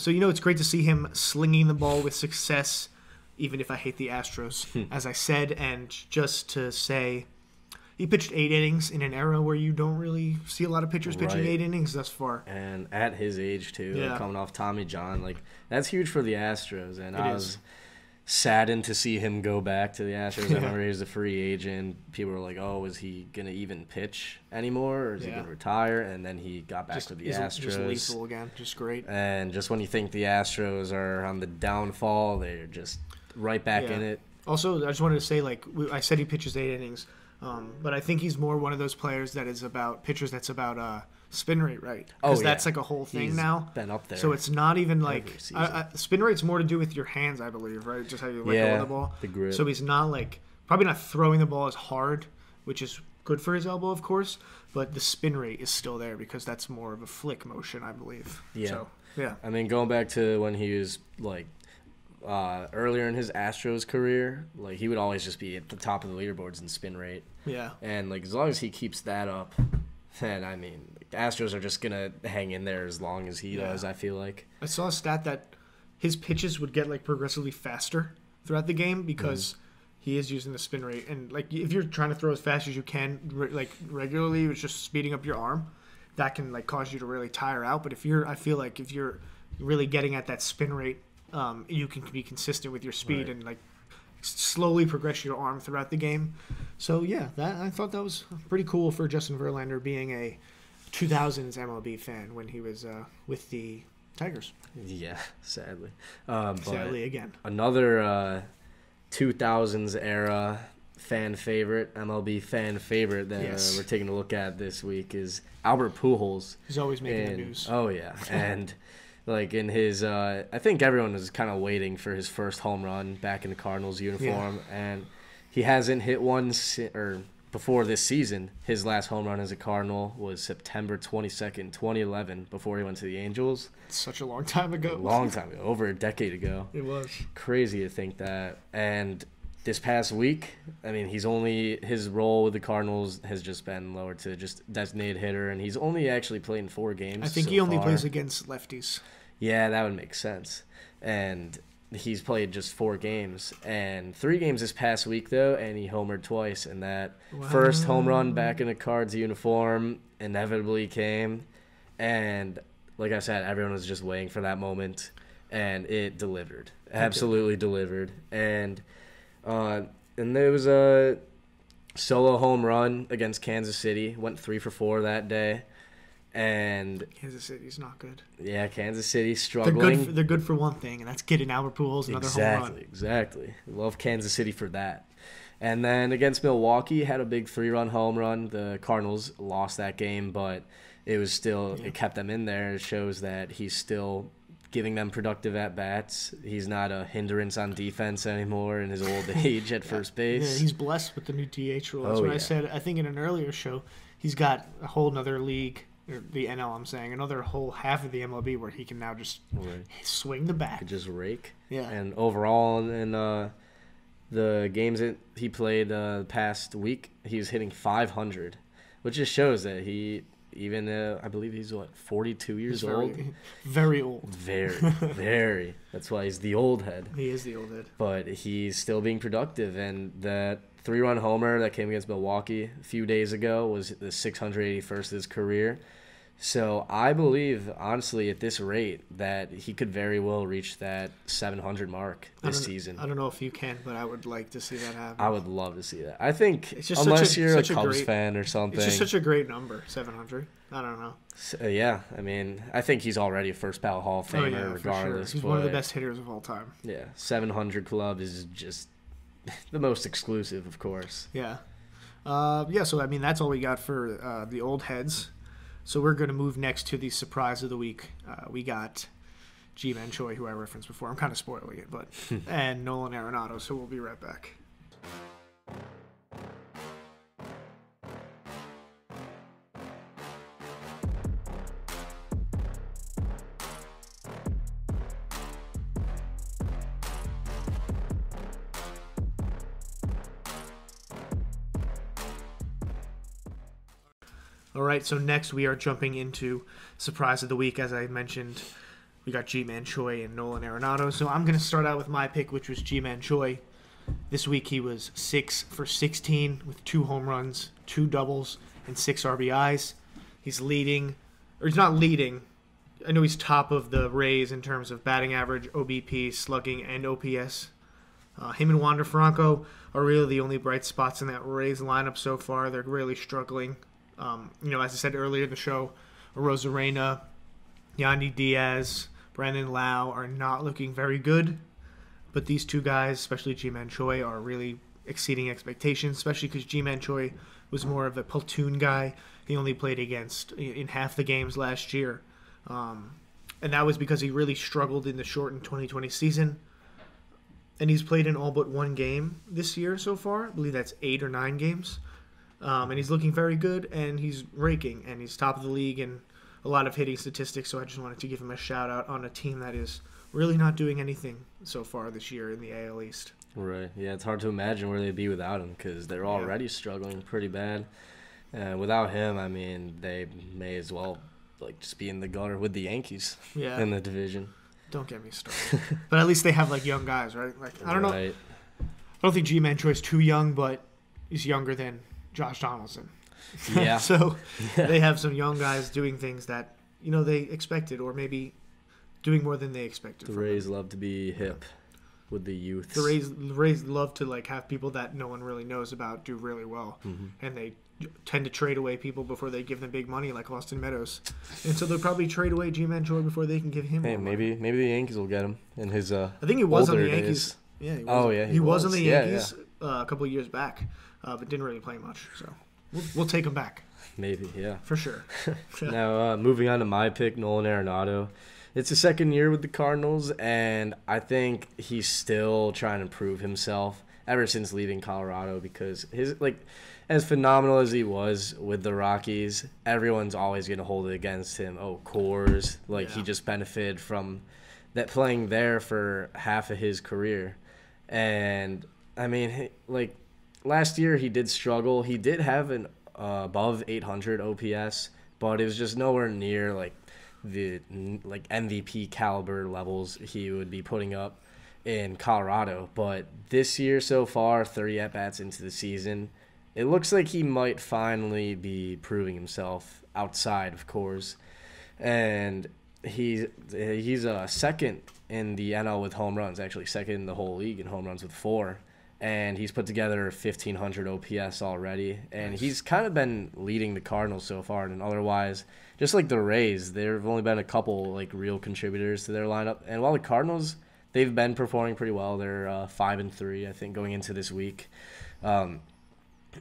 So, it's great to see him slinging the ball with success, even if I hate the Astros, as I said. And just to say, he pitched 8 innings in an era where you don't really see a lot of pitchers pitching 8 innings thus far. And at his age, too, like coming off Tommy John, that's huge for the Astros. And I was saddened to see him go back to the Astros. I remember he was a free agent. People were like, oh, is he going to even pitch anymore? Or is he going to retire? And then he got back to the Astros. Just lethal again. Just great. And just when you think the Astros are on the downfall, they're just right back in it. Also, I just wanted to say, I said he pitches 8 innings. But I think he's more one of those players that is about pitchers that's about spin rate, right? Because that's like a whole thing he's now. Been up there. So it's not even like spin rate's more to do with your hands, I believe, right? Just how you let go of the ball. The grip. So he's not probably not throwing the ball as hard, which is good for his elbow, of course. But the spin rate is still there because that's more of a flick motion, I believe. Yeah. So, yeah. I mean, going back to when he was earlier in his Astros career, he would always just be at the top of the leaderboards in spin rate. Yeah. And as long as he keeps that up, then I mean, the Astros are just gonna hang in there as long as he does. I feel like I saw a stat that his pitches would get progressively faster throughout the game because he is using the spin rate, and if you're trying to throw as fast as you can, regularly, it's just speeding up your arm. That can cause you to really tire out. But I feel like if you're really getting at that spin rate, you can be consistent with your speed and slowly progress your arm throughout the game. So I thought that was pretty cool for Justin Verlander being a 2000s MLB fan when he was with the Tigers. Yeah, sadly. Sadly again. Another 2000s era fan favorite, MLB fan favorite that we're taking a look at this week is Albert Pujols. He's always making the news. Oh yeah, and. In his, I think everyone was kind of waiting for his first home run back in the Cardinals uniform, and he hasn't hit one before this season. His last home run as a Cardinal was September 22nd, 2011, before he went to the Angels. Such a long time ago. Over a decade ago. It was crazy to think that. And this past week, I mean, his role with the Cardinals has just been lowered to just designated hitter, and he's only actually played in 4 games. I think he only plays against lefties. Yeah, that would make sense. And he's played just 4 games, and 3 games this past week though, and he homered twice. And that first home run back in the Cards uniform inevitably came, and like I said, everyone was just waiting for that moment, and it delivered. Absolutely delivered. And there was a solo home run against Kansas City. Went 3 for 4 that day. And Kansas City's not good. Yeah, Kansas City struggling. They're good for one thing, and that's getting Albert Pujols another home run. Exactly. Love Kansas City for that. And then against Milwaukee, had a big 3-run home run. The Cardinals lost that game, but it was still it kept them in there. It shows that he's still giving them productive at-bats. He's not a hindrance on defense anymore in his old age at first base. Yeah, he's blessed with the new DH rule. That's what I said, I think, in an earlier show. He's got a whole nother league, or the NL, I'm saying, another whole half of the MLB where he can now just swing the bat. Could just rake. Yeah. And overall, in the games that he played past week, he was hitting 500, which just shows that he, even I believe he's 42 years old. Very old. Very. That's why he's the old head. He is the old head. But he's still being productive, and that 3-run homer that came against Milwaukee a few days ago was the 681st of his career. So I believe, honestly, at this rate, that he could very well reach that 700 mark this season. I don't know if you can, but I would like to see that happen. I would love to see that. I think, It's just unless you're a Cubs fan or it's something. just such a great number, 700. I don't know. Yeah, I mean, I think he's already a first ballot Hall of Famer regardless. For sure. He's one of the best hitters of all time. Yeah, 700 club is just the most exclusive, of course. Yeah. So, I mean, that's all we got for the old heads. So we're going to move next to the surprise of the week. We got Ji-Man Choi, who I referenced before. I'm kind of spoiling it, but and Nolan Arenado. So we'll be right back. All right, so next we are jumping into surprise of the week. As I mentioned, we got Ji-Man Choi and Nolan Arenado. So I'm going to start out with my pick, which was Ji-Man Choi. This week he was 6 for 16 with 2 home runs, 2 doubles, and 6 RBIs. He's leading, or he's not leading. I know he's top of the Rays in terms of batting average, OBP, slugging, and OPS. Him and Wander Franco are really the only bright spots in that Rays lineup so far. They're really struggling. As I said earlier in the show, Rosarena, Yandy Diaz, Brandon Lau are not looking very good. But these two guys, especially Ji-Man Choi, are really exceeding expectations, especially because Ji-Man Choi was more of a platoon guy. He only played against in half the games last year. And that was because he really struggled in the shortened 2020 season. And he's played in all but one game this year so far. I believe that's 8 or 9 games. And he's looking very good, and he's raking, and he's top of the league in a lot of hitting statistics, so I just wanted to give him a shout-out on a team that is really not doing anything so far this year in the AL East. Right. Yeah, it's hard to imagine where they'd be without him because they're already struggling pretty bad. Without him, I mean, they may as well just be in the gutter with the Yankees in the division. Don't get me started. But at least they have, young guys, right? I don't know. I don't think Ji-Man Choi's too young, but he's younger than Josh Donaldson. Yeah. So they have some young guys doing things that, they expected, or maybe doing more than they expected. The Rays love to be hip with the youth. The Rays love to have people that no one really knows about do really well. Mm-hmm. And they tend to trade away people before they give them big money, like Austin Meadows. And so they'll probably trade away Ji-Man Choi before they can give him more maybe the Yankees will get him in his I think he was on the Yankees. Days. Yeah, he was. He was on the Yankees a couple of years back. But didn't really play much, so we'll take him back. Maybe, yeah. For sure. Now, moving on to my pick, Nolan Arenado. It's his second year with the Cardinals, and I think he's still trying to prove himself ever since leaving Colorado because his as phenomenal as he was with the Rockies, everyone's always going to hold it against him. Oh, Coors. He just benefited from that playing there for half of his career. And, I mean, last year, he did struggle. He did have an above 800 OPS, but it was just nowhere near the MVP caliber levels he would be putting up in Colorado. But this year so far, 30 at-bats into the season, it looks like he might finally be proving himself outside of Coors. And he's second in the NL with home runs, actually second in the whole league in home runs with 4. And he's put together 1,500 OPS already. And he's kind of been leading the Cardinals so far. And otherwise, just like the Rays, there have only been a couple real contributors to their lineup. And while the Cardinals, they've been performing pretty well. They're 5-3, I think, going into this week.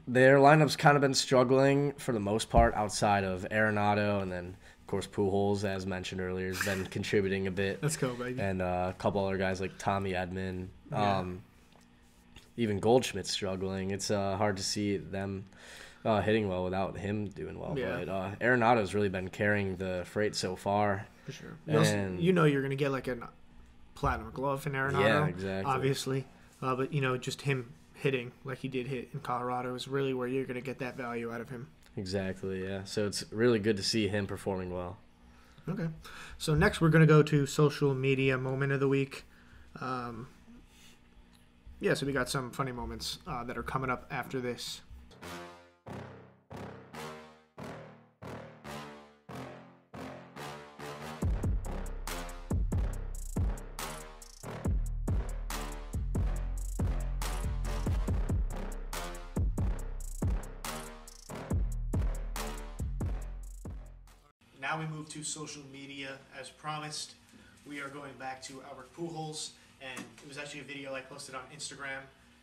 Their lineup's kind of been struggling for the most part outside of Arenado. And then, of course, Pujols, as mentioned earlier, has been contributing a bit. Let's go, baby. And a couple other guys like Tommy Edman. Even Goldschmidt's struggling. It's hard to see them hitting well without him doing well. Yeah. But Arenado's really been carrying the freight so far. For sure. And you're going to get a platinum glove in Arenado. Yeah, exactly. Obviously. But, just him hitting like he did hit in Colorado is really where you're going to get that value out of him. Exactly, yeah. So it's really good to see him performing well. Okay. So next we're going to go to social media moment of the week. So we got some funny moments that are coming up after this. now we move to social media as promised. We are going back to Albert Pujols, and it was actually a video I posted on Instagram.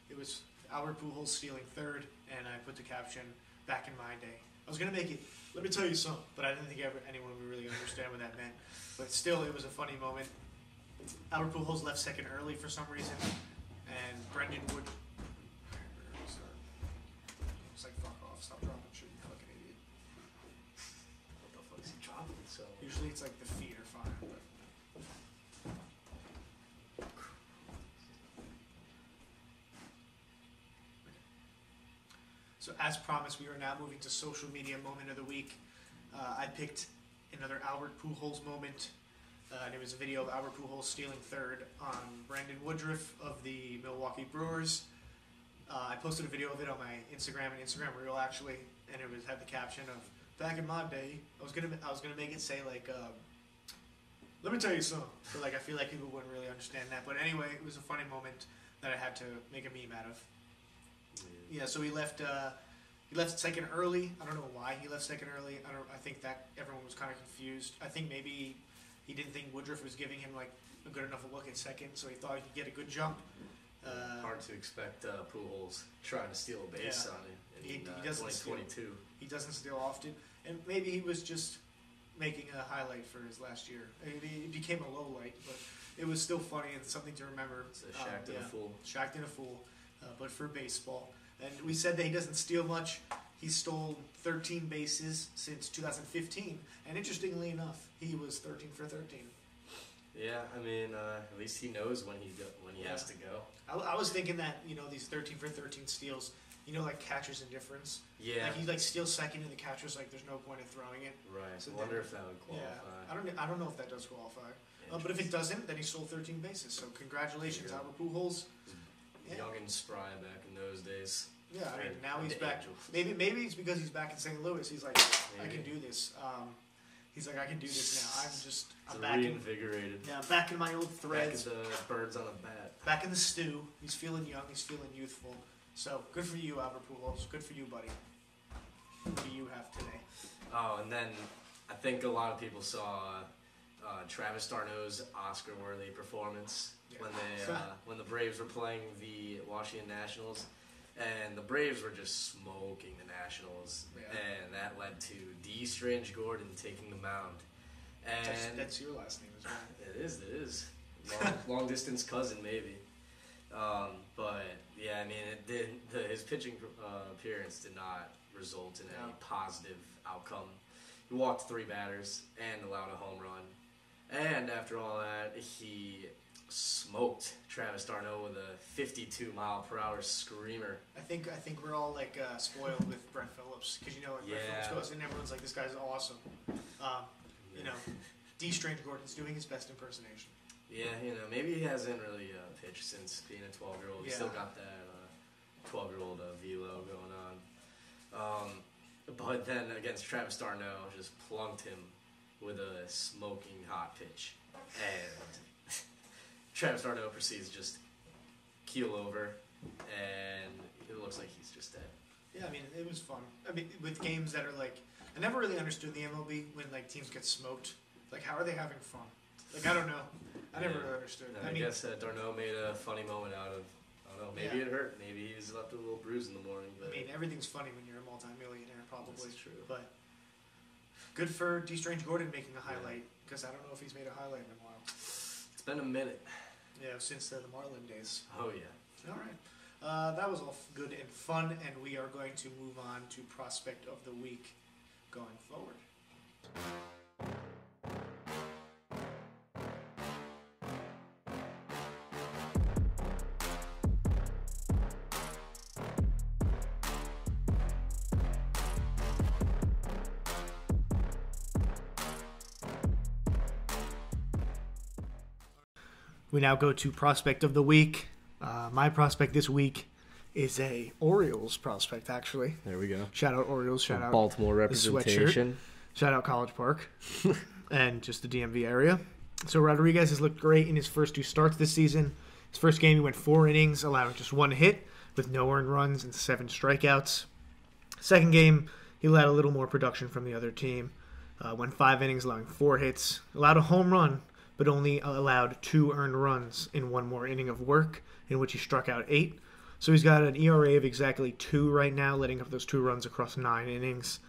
It was Albert Pujols stealing third, and I put the caption, "Back in my day." I was going to make it, "Let me tell you something," but I didn't think anyone would really understand what that meant. But still, it was a funny moment. Albert Pujols left second early for some reason, and Brendan Wood... It's like, fuck off, stop dropping shit, you fucking idiot. What the fuck is he dropping? So Usually it's like the feet are fine, but... So as promised, we are now moving to social media moment of the week. I picked another Albert Pujols moment, and it was a video of Albert Pujols stealing third on Brandon Woodruff of the Milwaukee Brewers. I posted a video of it on my Instagram and Instagram Reel actually, and it had the caption of "Back in my day." I was gonna make it say like, "Let me tell you something," but like I feel like people wouldn't really understand that. But anyway, it was a funny moment that I had to make a meme out of. Yeah, so he left second early. I don't know why he left second early. I think that everyone was kind of confused. I think maybe he didn't think Woodruff was giving him like a good enough a look at second, so he thought he could get a good jump. Hard to expect Pujols trying to steal a base on it in he doesn't 2022. He doesn't steal often, and maybe he was just making a highlight for his last year. It became a low light, but it was still funny and something to remember. It's a shacked and a fool. Shacked and a fool, but for baseball. And we said that he doesn't steal much. He stole 13 bases since 2015, and interestingly enough, he was 13 for 13. Yeah, I mean, at least he knows when he has to go. I was thinking that these 13 for 13 steals, like catcher's indifference. Yeah. Like he steals second, and the catcher's like, there's no point in throwing it. Right. So I wonder if that would qualify. Yeah. I don't know if that does qualify. But if it doesn't, then he stole 13 bases. So congratulations, Albert Pujols. Young and spry back in those days. Yeah, I mean, now he's back. Maybe it's because he's back in St. Louis. He's like, I can do this. He's like, I can do this now. I'm back reinvigorated. I'm back in my old threads. Back at the birds on a bat. Back in the stew. He's feeling young. He's feeling youthful. So good for you, Albert Pujols. Good for you, buddy. What do you have today? Oh, and then I think a lot of people saw Travis d'Arnaud's Oscar-worthy performance when the Braves were playing the Washington Nationals, and the Braves were just smoking the Nationals, and that led to D. Strange Gordon taking the mound. And that's your last name as well. It is. Long distance cousin maybe. But yeah, I mean, his pitching appearance did not result in any positive outcome. He walked 3 batters and allowed a home run. And after all that, he smoked Travis d'Arnaud with a 52-mile-per-hour screamer. I think we're all like spoiled with Brent Phillips because Brent Phillips goes and everyone's like, this guy's awesome. D. Strange Gordon's doing his best impersonation. Yeah, maybe he hasn't really pitched since being a 12-year-old. He's still got that 12-year-old velo going on. But then against Travis d'Arnaud, just plunked him with a smoking hot pitch. And Travis d'Arnaud proceeds to just keel over, and it looks like he's just dead. Yeah, I mean, it was fun. I mean, with games that are like, I never really understood the MLB when like teams get smoked. Like, how are they having fun? Like, I don't know. I never really understood. I guess d'Arnaud made a funny moment out of, I don't know, maybe it hurt. Maybe he was left with a little bruise in the morning. But I mean, everything's funny when you're a multimillionaire, probably. That's true. But good for D. Strange Gordon making a highlight, because I don't know if he's made a highlight in a while. It's been a minute. Yeah, since the Marlin days. Oh, yeah. All right. That was all good and fun, and we are going to move on to Prospect of the Week going forward. We now go to Prospect of the Week. My prospect this week is a Orioles prospect, actually. There we go. Shout out Orioles. Shout out Baltimore representation. Shout out College Park. And just the DMV area. So Rodriguez has looked great in his first 2 starts this season. His first game, he went 4 innings, allowing just 1 hit with no earned runs and 7 strikeouts. Second game, he allowed a little more production from the other team. Went 5 innings, allowing 4 hits, allowed a home run, but only allowed 2 earned runs in one more inning of work, in which he struck out 8. So he's got an ERA of exactly 2 right now, letting up those 2 runs across 9 innings.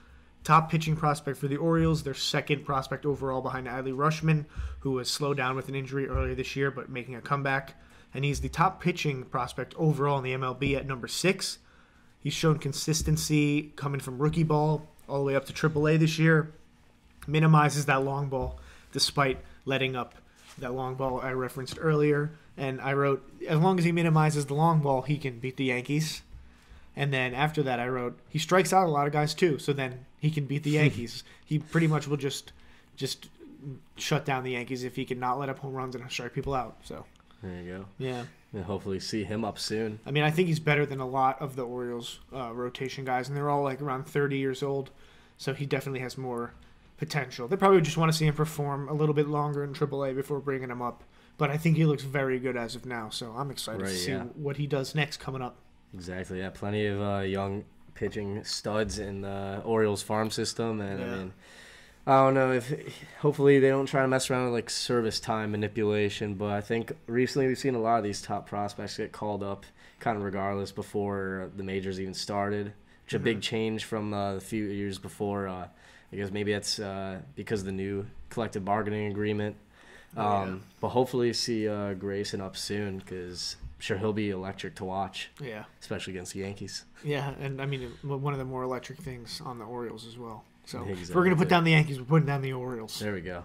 Top pitching prospect for the Orioles, their second prospect overall behind Adley Rutschman, who was slowed down with an injury earlier this year, but making a comeback. And he's the top pitching prospect overall in the MLB at number 6. He's shown consistency coming from rookie ball all the way up to AAA this year. Minimizes that long ball despite letting up that long ball I referenced earlier. And I wrote, as long as he minimizes the long ball, he can beat the Yankees. And then after that, I wrote, he strikes out a lot of guys too, so then he can beat the Yankees. He pretty much will just shut down the Yankees if he can not let up home runs and strike people out. So there you go. Yeah. And hopefully see him up soon. I mean, I think he's better than a lot of the Orioles rotation guys, and they're all like around 30 years old, so he definitely has more potential. They probably just want to see him perform a little bit longer in AAA before bringing him up. But I think he looks very good as of now, so I'm excited to see what he does next coming up. Exactly, yeah. Plenty of young pitching studs in the Orioles farm system, and I mean, I don't know if hopefully they don't try to mess around with like service time manipulation, but I think recently we've seen a lot of these top prospects get called up kind of regardless before the majors even started, which is a big change from the few years before. I guess maybe that's because of the new collective bargaining agreement. But hopefully see Grayson up soon because I'm sure he'll be electric to watch. Yeah. Especially against the Yankees. Yeah, and I mean, one of the more electric things on the Orioles as well. So if we're going to put down the Yankees, we're putting down the Orioles. There we go.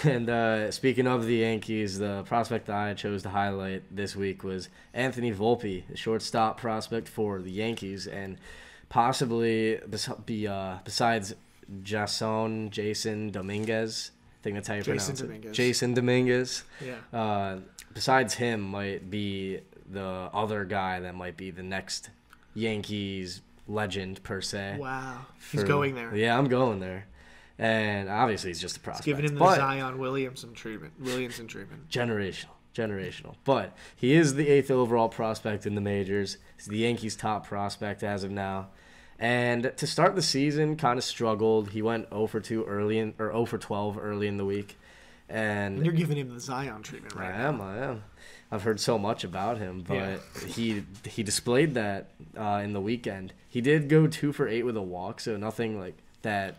And speaking of the Yankees, the prospect that I chose to highlight this week was Anthony Volpe, the shortstop prospect for the Yankees. And possibly besides Jason Dominguez, I think that's how you pronounce it. Jason Dominguez. Yeah. Besides him might be the other guy that might be the next Yankees legend per se. Wow. He's going there. Yeah, I'm going there. And obviously he's just a prospect. It's giving him the Zion Williamson treatment. Generational. But he is the 8th overall prospect in the majors. He's the Yankees' top prospect as of now. And to start the season, kind of struggled. He went 0 for 0 for 12 early in the week. And you're giving him the Zion treatment right now. I am. I've heard so much about him, but he displayed that in the weekend. He did go 2 for 8 with a walk, so nothing like that.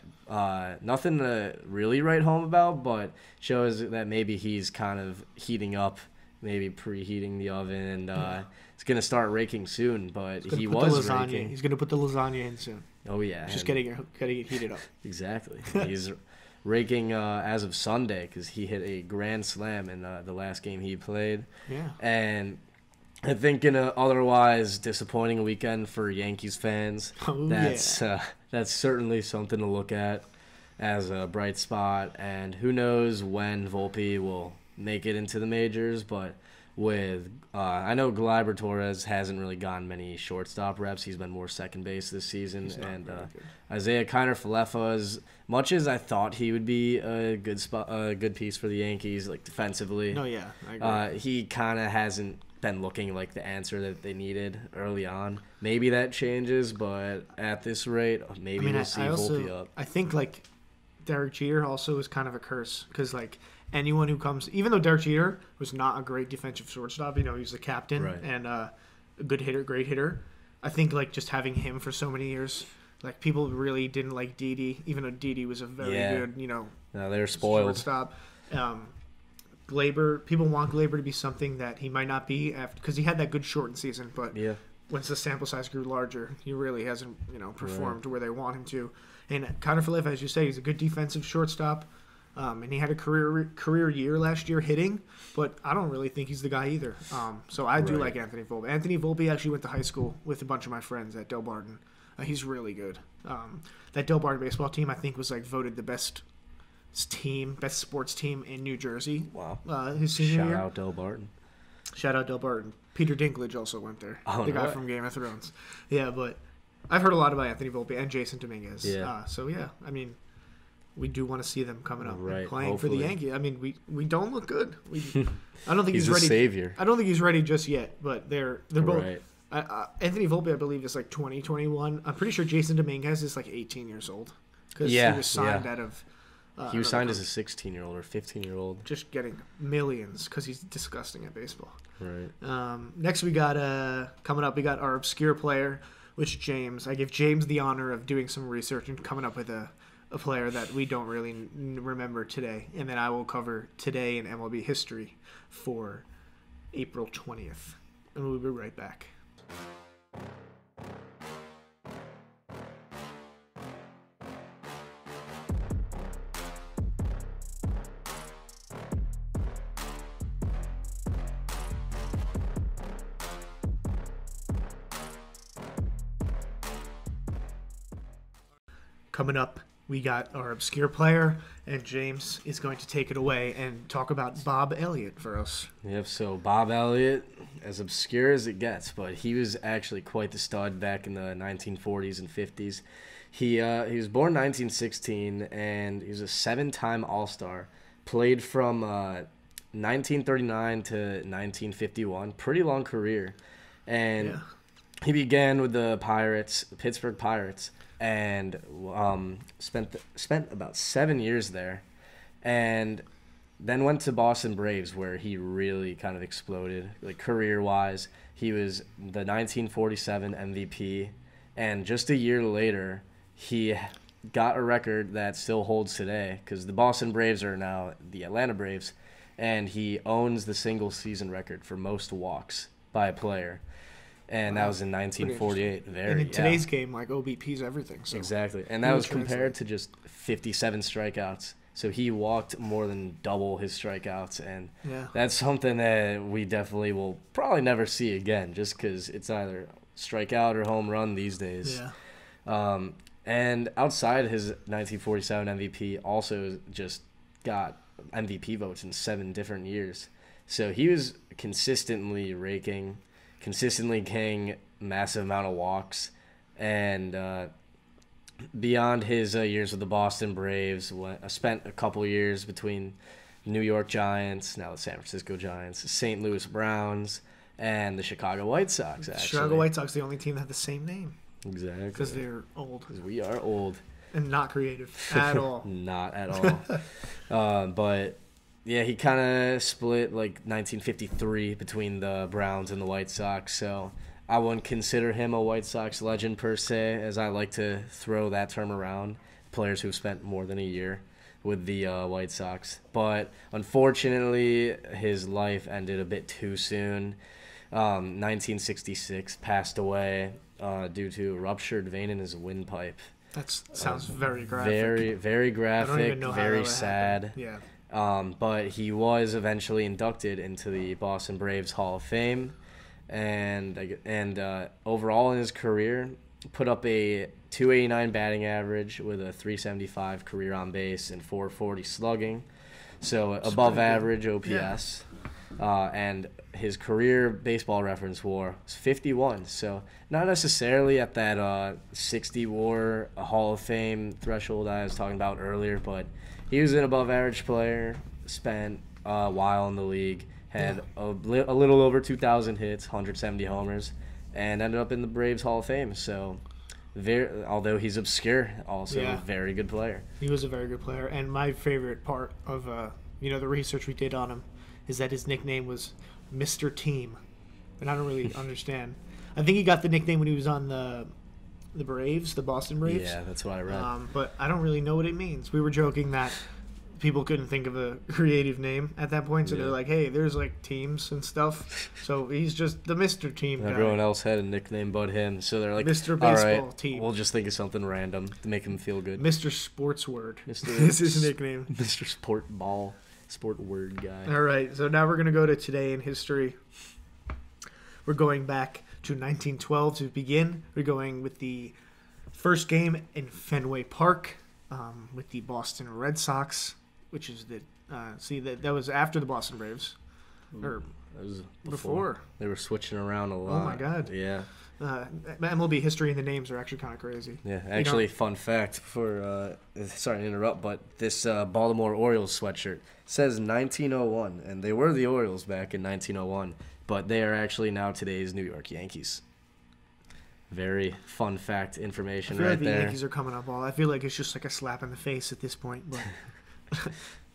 Nothing to really write home about, but shows that maybe he's kind of heating up, maybe preheating the oven, and he's gonna start raking soon. But he was raking. He's gonna put the lasagna in soon. Oh yeah, just getting it heated up. Exactly. He's raking as of Sunday because he hit a grand slam in the last game he played. Yeah. And I think in an otherwise disappointing weekend for Yankees fans, that's certainly something to look at as a bright spot. And who knows when Volpe will make it into the majors, but with I know Gleyber Torres hasn't really gotten many shortstop reps. He's been more second base this season, and Isaiah Kiner-Falefa, as much as I thought he would be a good piece for the Yankees, like defensively. No, yeah, I agree. He kind of hasn't been looking like the answer that they needed early on. Maybe that changes, but at this rate, maybe we'll see Volpe up. I think like Derek Jeter also is kind of a curse because like anyone who comes, even though Derek Jeter was not a great defensive shortstop, he was the captain and a good hitter, great hitter. I think like just having him for so many years, like people really didn't like Didi, even though Didi was a very good, no, they're spoiled shortstop. Gleyber, people want Gleyber to be something that he might not be after because he had that good shortened season, but once the sample size grew larger, he really hasn't performed where they want him to. And Kiner-Falefa, as you say, he's a good defensive shortstop. And he had a career year last year hitting, but I don't really think he's the guy either. So I do like Anthony Volpe. Anthony Volpe actually went to high school with a bunch of my friends at Del Barton. He's really good. That Del Barton baseball team, I think, was like voted the best sports team in New Jersey. Wow. His senior year. Shout out Del Barton. Peter Dinklage also went there. The guy from Game of Thrones. Yeah, but I've heard a lot about Anthony Volpe and Jason Dominguez. Yeah. I mean, we do want to see them coming up and playing for the Yankees. I mean, we don't look good. I don't think he's ready. Savior. I don't think he's ready just yet, but they're both. Anthony Volpe, I believe, is like 20, 21. I'm pretty sure Jason Dominguez is like 18 years old. because he was signed out of. He was signed as a 16-year-old or 15-year-old. Just getting millions because he's disgusting at baseball. Right. Next, we got coming up. We got our obscure player, which James. I give James the honor of doing some research and coming up with a player that we don't really remember today, and then I will cover today in MLB history for April 20th, and we'll be right back. Coming up, we got our obscure player, and James is going to take it away and talk about Bob Elliott for us. Yep, so Bob Elliott, as obscure as it gets, but he was actually quite the stud back in the 1940s and 50s. He was born in 1916, and he was a 7-time All-Star. Played from 1939 to 1951, pretty long career. And he began with the Pittsburgh Pirates, and spent about 7 years there, and then went to Boston Braves, where he really kind of exploded, like career-wise. He was the 1947 MVP, and just a year later, he got a record that still holds today, because the Boston Braves are now the Atlanta Braves, and he owns the single-season record for most walks by a player. And that was in 1948. And in today's game, like OBP's everything. So exactly. And that was compared to just 57 strikeouts. So he walked more than double his strikeouts. And that's something that we definitely will probably never see again, just because it's either strikeout or home run these days. Yeah. And outside his 1947 MVP, also just got MVP votes in 7 different years. So he was consistently getting massive amount of walks, and beyond his years with the Boston Braves, spent a couple years between New York Giants, now the San Francisco Giants, St. Louis Browns, and the Chicago White Sox. Actually, Chicago White Sox, the only team that have the same name. Exactly, because they're old. Because we are old and not creative at all. Not at all. But. Yeah, he kind of split like 1953 between the Browns and the White Sox, so I wouldn't consider him a White Sox legend per se, as I like to throw that term around, players who've spent more than a year with the White Sox. But unfortunately, his life ended a bit too soon. 1966, passed away due to a ruptured vein in his windpipe. That sounds very graphic. Very, very graphic, I don't even know very how sad. Happened. Yeah. But he was eventually inducted into the Boston Braves Hall of Fame, and overall in his career, put up a 289 batting average with a 375 career on base and 440 slugging, so above average OPS. And his career baseball reference WAR was 51, so not necessarily at that 60 WAR Hall of Fame threshold I was talking about earlier, but he was an above-average player, spent a while in the league, had a little over 2,000 hits, 170 homers, and ended up in the Braves Hall of Fame. So, although he's obscure, also a very good player. He was a very good player, and my favorite part of the research we did on him is that his nickname was Mr. Team, and I don't really understand. I think he got the nickname when he was on the Braves, the Boston Braves. Yeah, that's what I read. But I don't really know what it means. We were joking that people couldn't think of a creative name at that point, so they're like, hey, there's like teams and stuff. So he's just the Mr. Team guy. Everyone else had a nickname but him, so they're like, Mr. Baseball all right, Team. We'll just think of something random to make him feel good. Mr. Sports Word is his nickname. Mr. Sport Word guy. All right, so now we're going to go to today in history. We're going back to 1912 to begin. We're going with the first game in Fenway Park with the Boston Red Sox, which is that was after the Boston Braves, or that was before. They were switching around a lot. Oh my God! Yeah. MLB history and the names are actually kind of crazy. Yeah, actually, fun fact for sorry to interrupt, but this Baltimore Orioles sweatshirt says 1901, and they were the Orioles back in 1901, but they are actually now today's New York Yankees. Very fun fact I information feel right like the there. Yankees are coming up all. I feel like it's just like a slap in the face at this point.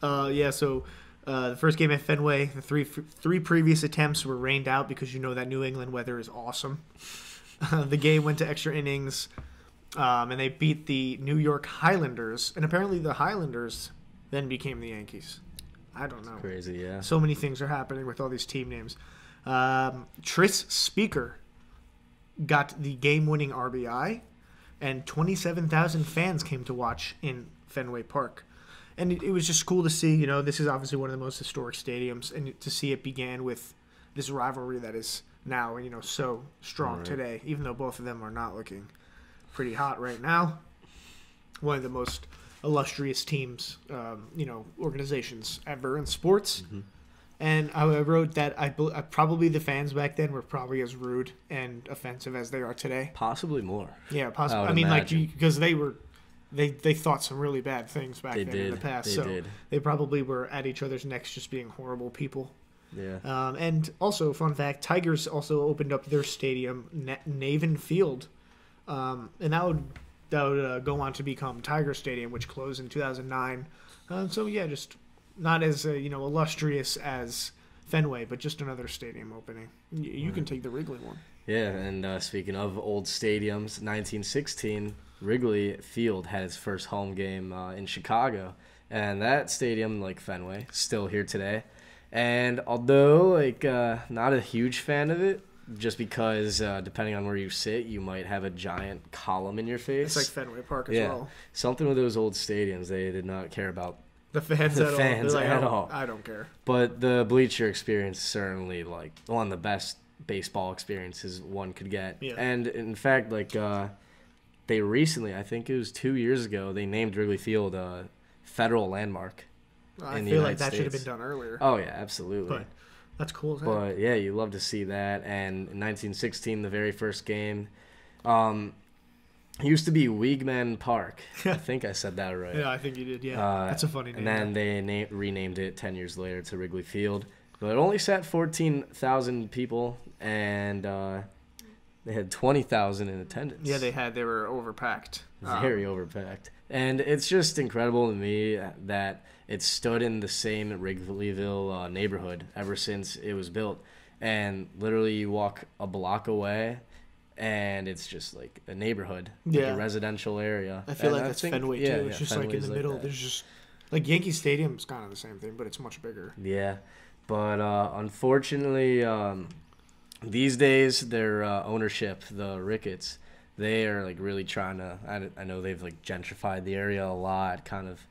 But yeah, so the first game at Fenway, the three previous attempts were rained out because you know that New England weather is awesome. The game went to extra innings, and they beat the New York Highlanders. And apparently the Highlanders then became the Yankees. I don't know. Crazy, yeah. So many things are happening with all these team names. Tris Speaker got the game-winning RBI, and 27,000 fans came to watch in Fenway Park. And it was just cool to see, you know, this is obviously one of the most historic stadiums, and to see it began with this rivalry that is now, you know, so strong today, even though both of them are not looking pretty hot right now. One of the most illustrious teams, you know, organizations ever in sports. Mm-hmm. And I wrote that probably the fans back then were probably as rude and offensive as they are today. Possibly more. Yeah, possibly. I mean, imagine. like, because they thought some really bad things back then in the past. They probably were at each other's necks just being horrible people. Yeah. And also, fun fact, Tigers also opened up their stadium, Navin Field. And that would go on to become Tiger Stadium, which closed in 2009. So, yeah, just not as, you know, illustrious as Fenway, but just another stadium opening. You can take the Wrigley one. Yeah, and speaking of old stadiums, 1916, Wrigley Field had its first home game in Chicago. And that stadium, like Fenway, still here today. And although, like, not a huge fan of it, just because depending on where you sit, you might have a giant column in your face. It's like Fenway Park as well. Something with those old stadiums, they did not care about the fans at all. I don't care. But the bleacher experience is certainly, like, one of the best baseball experiences one could get. Yeah. And, in fact, like, they recently, I think it was 2 years ago, they named Wrigley Field a federal landmark. I feel like that should have been done earlier. Oh, yeah, absolutely. But that's cool. But, yeah, you love to see that. And in 1916, the very first game, it used to be Weigman Park. I think I said that right. Yeah, I think you did, yeah. That's a funny name. And then they renamed it 10 years later to Wrigley Field. But it only sat 14,000 people, and they had 20,000 in attendance. Yeah, they were overpacked. Very overpacked. And it's just incredible to me that it stood in the same Wrigleyville neighborhood ever since it was built. And literally you walk a block away, and it's just like a neighborhood, like a residential area. I feel like that's Fenway, too. It's just Fenway's like in the middle. There's just, like, Yankee Stadium's kind of the same thing, but it's much bigger. Yeah. But unfortunately, these days, their ownership, the Ricketts, they are, like, really trying to, I know they've, like, gentrified the area a lot, kind of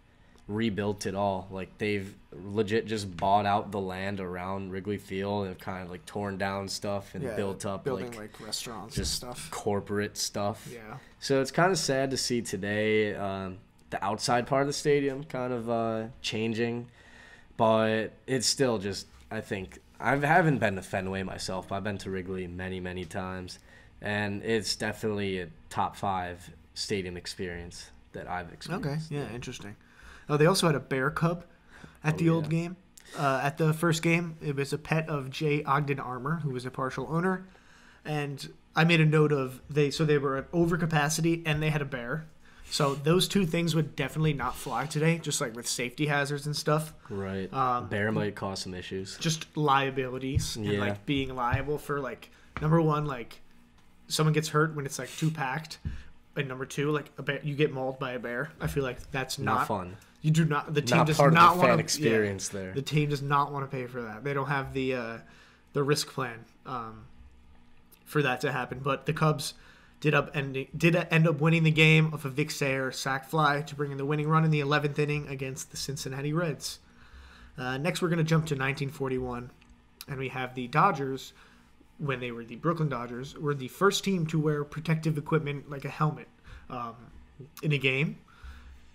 rebuilt it all. Like, they've legit just bought out the land around Wrigley Field and kind of, like, torn down stuff and built up, building, like restaurants just and stuff. Corporate stuff. Yeah. So it's kind of sad to see today the outside part of the stadium kind of changing. But it's still just, I think, I haven't been to Fenway myself, but I've been to Wrigley many, many times. And it's definitely a top 5 stadium experience that I've experienced. Okay, yeah, interesting. Oh, they also had a bear cub at the old game. At the first game, it was a pet of J. Ogden Armour, who was a partial owner. And I made a note of, they were at overcapacity and they had a bear. So those two things would definitely not fly today, just like with safety hazards and stuff. Right. Bear might cause some issues. Just liabilities and like being liable for, like, number one, like someone gets hurt when it's like too packed, and number two, like a bear, you get mauled by a bear. I feel like that's not fun. You do not. The team not does part not of the fan want to experience there. The team does not want to pay for that. They don't have the risk plan for that to happen. But the Cubs did end up winning the game of a Vic Sayer sac fly to bring in the winning run in the 11th inning against the Cincinnati Reds. Next, we're going to jump to 1941, and we have the Dodgers, when they were the Brooklyn Dodgers, were the first team to wear protective equipment like a helmet in a game.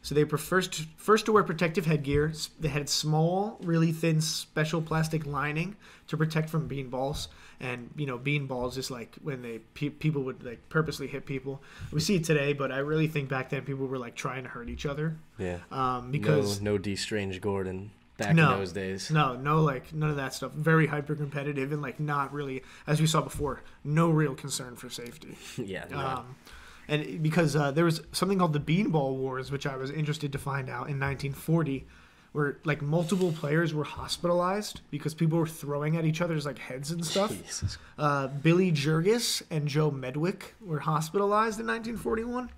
So they were first to wear protective headgear. They had small, really thin, special plastic lining to protect from beanballs. And, you know, beanballs is like when people would, like, purposely hit people. We see it today, but I really think back then people were, like, trying to hurt each other. Yeah. Because no D. Strange Gordon. back in those days. No, like none of that stuff. Very hyper competitive and like not really, as we saw before, no real concern for safety. Yeah. No. And because there was something called the Beanball Wars, which I was interested to find out in 1940, where like multiple players were hospitalized because people were throwing at each other's like heads and stuff. Jesus. Billy Jurgis and Joe Medwick were hospitalized in 1941.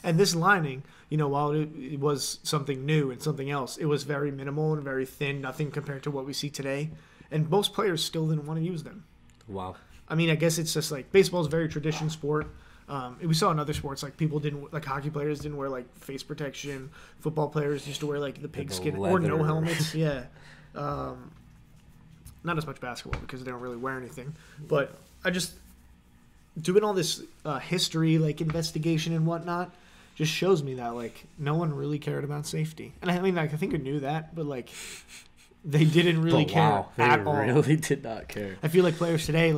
And this lining, you know, while it was something new and something else, it was very minimal and very thin, nothing compared to what we see today. And most players still didn't want to use them. Wow. I mean, I guess it's just like baseball is a very traditional sport. We saw in other sports like people didn't, like hockey players didn't wear like face protection. Football players used to wear like the pigskin or no helmets. Yeah. Not as much basketball because they don't really wear anything. But I just doing all this history, like investigation and whatnot, just shows me that like no one really cared about safety. And I mean, like I think I knew that, but like they didn't really care at all. They really did not care. I feel like players today,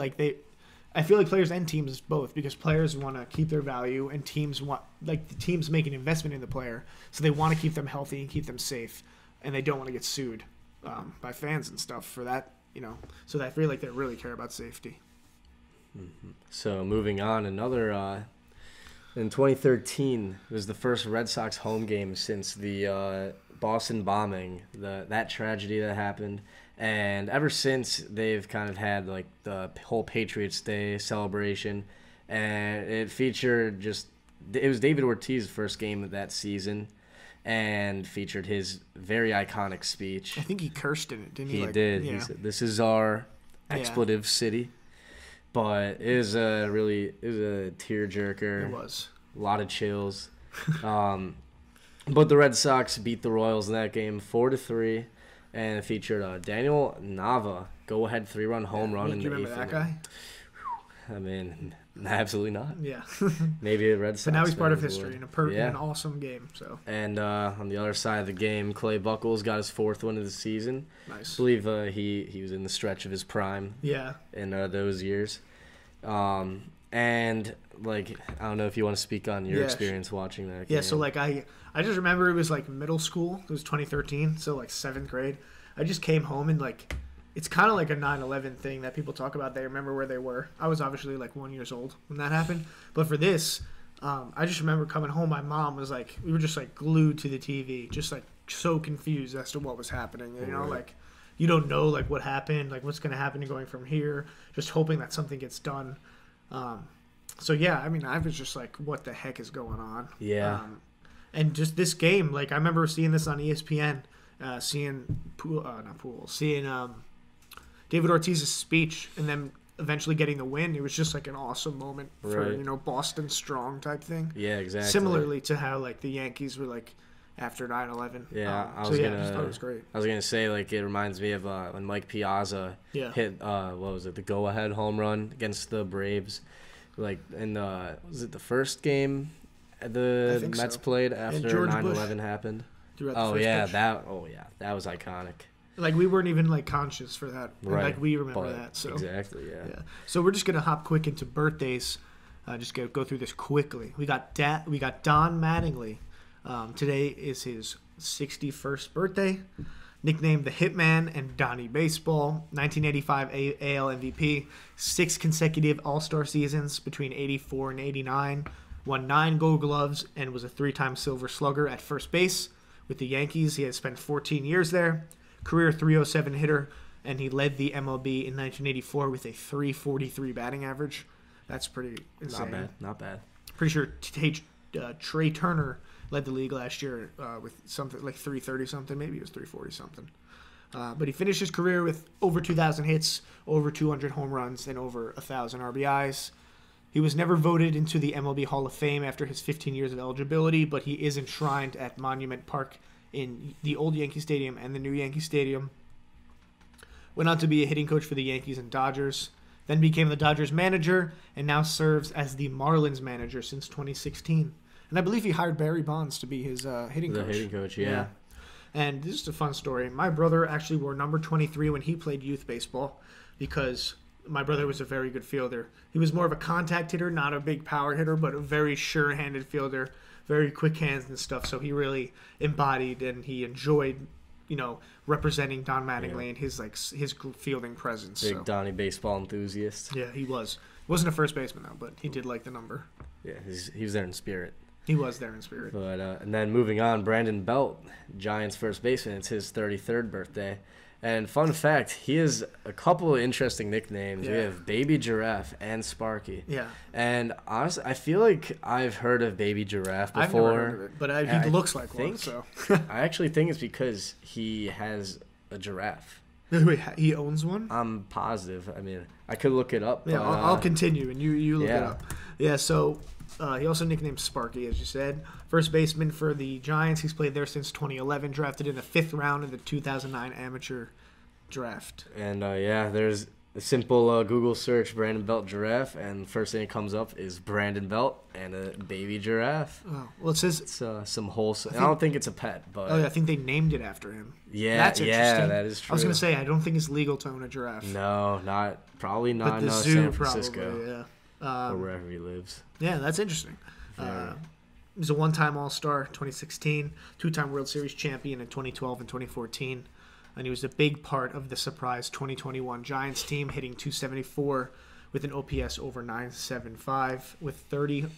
I feel like players and teams both, because players want to keep their value and teams want, like the teams make an investment in the player, so they want to keep them healthy and keep them safe, and they don't want to get sued by fans and stuff for that, you know. So I feel like they really care about safety. Mm-hmm. So moving on, another in 2013 was the first Red Sox home game since the Boston bombing, that tragedy that happened. And ever since, they've kind of had like the whole Patriots Day celebration, and it featured it was David Ortiz's first game of that season, and featured his very iconic speech. I think he cursed in it, didn't he? He did. Yeah. He said, "This is our expletive city," but it was a tearjerker. It was a lot of chills. But the Red Sox beat the Royals in that game 4-3. And it featured Daniel Nava, go-ahead 3-run home run in the 8th inning. Do you remember that guy? I mean, absolutely not. Yeah. Maybe a Red Sox. But now he's part of history in an awesome game. So. And on the other side of the game, Clay Buchholz got his 4th win of the season. Nice. I believe he was in the stretch of his prime. Yeah. In those years. And like I don't know if you want to speak on your experience watching that game. Yeah, so like I just remember it was like middle school. It was 2013, so like 7th grade. I just came home and like it's kind of like a 9/11 thing that people talk about. They remember where they were. I was obviously like 1 year old when that happened, but for this, I just remember coming home. My mom was like, we were just like glued to the TV, just like so confused as to what was happening. You know, like you don't know like what happened, like what's gonna happen going from here. Just hoping that something gets done. So yeah, I mean, I was just like, what the heck is going on? Yeah. And just this game, like I remember seeing this on ESPN, seeing David Ortiz's speech, and then eventually getting the win. It was just like an awesome moment for Boston strong type thing. Yeah, exactly. Similarly to how like the Yankees were like after 9/11. Yeah, I just thought it was great. I was gonna say like it reminds me of when Mike Piazza hit what was it, the go-ahead home run against the Braves, like in was it the first game the Mets played after 9/11 happened? That was iconic. Like we weren't even like conscious for that. Right. Like we remember that. So exactly, yeah. So we're just gonna hop quick into birthdays. Just go through this quickly. We got Don Mattingly. Today is his 61st birthday. Nicknamed the Hitman and Donnie Baseball. 1985 AL MVP. 6 consecutive All-Star seasons between 84 and 89. Won 9 Gold Gloves and was a 3-time Silver Slugger at first base with the Yankees. He had spent 14 years there. Career .307 hitter, and he led the MLB in 1984 with a .343 batting average. That's pretty insane. Not bad. Pretty sure Trey Turner led the league last year with something like .330 something. Maybe it was .340 something. But he finished his career with over 2,000 hits, over 200 home runs, and over 1,000 RBIs. He was never voted into the MLB Hall of Fame after his 15 years of eligibility, but he is enshrined at Monument Park in the old Yankee Stadium and the new Yankee Stadium. Went on to be a hitting coach for the Yankees and Dodgers, then became the Dodgers manager, and now serves as the Marlins manager since 2016. And I believe he hired Barry Bonds to be his hitting coach. The hitting coach, yeah. And this is a fun story. My brother actually wore number 23 when he played youth baseball because my brother was a very good fielder. He was more of a contact hitter, not a big power hitter, but a very sure-handed fielder, very quick hands and stuff. So he really embodied and he enjoyed representing Don Mattingly and his fielding presence. Big Donnie baseball enthusiast. Yeah, he was. Wasn't a first baseman though, but he did like the number. Yeah, he was there in spirit. He was there in spirit. But and then moving on, Brandon Belt, Giants first baseman. It's his 33rd birthday. And fun fact, he has a couple of interesting nicknames. Yeah. We have Baby Giraffe and Sparky. Yeah. And honestly, I feel like I've heard of Baby Giraffe before. I've never heard of it, but he looks like one. So I actually think it's because he has a giraffe. Wait, he owns one? I'm positive. I mean, I could look it up. Yeah, but, I'll continue, and you look it up. Yeah, so he also nicknamed Sparky, as you said. First baseman for the Giants. He's played there since 2011, drafted in the 5th round in the 2009 amateur draft. And, there's a simple Google search, Brandon Belt giraffe, and first thing that comes up is Brandon Belt and a baby giraffe. Oh, well, it says... It's some wholesome... I don't think it's a pet, but... Oh, yeah, I think they named it after him. Yeah, that's interesting. That is true. I was going to say, I don't think it's legal to own a giraffe. No, probably not but the in zoo, San Francisco. Probably, yeah. Or wherever he lives. Yeah, that's interesting. He was a one-time All-Star 2016, two-time World Series champion in 2012 and 2014, and he was a big part of the surprise 2021 Giants team, hitting .274 with an OPS over .975 with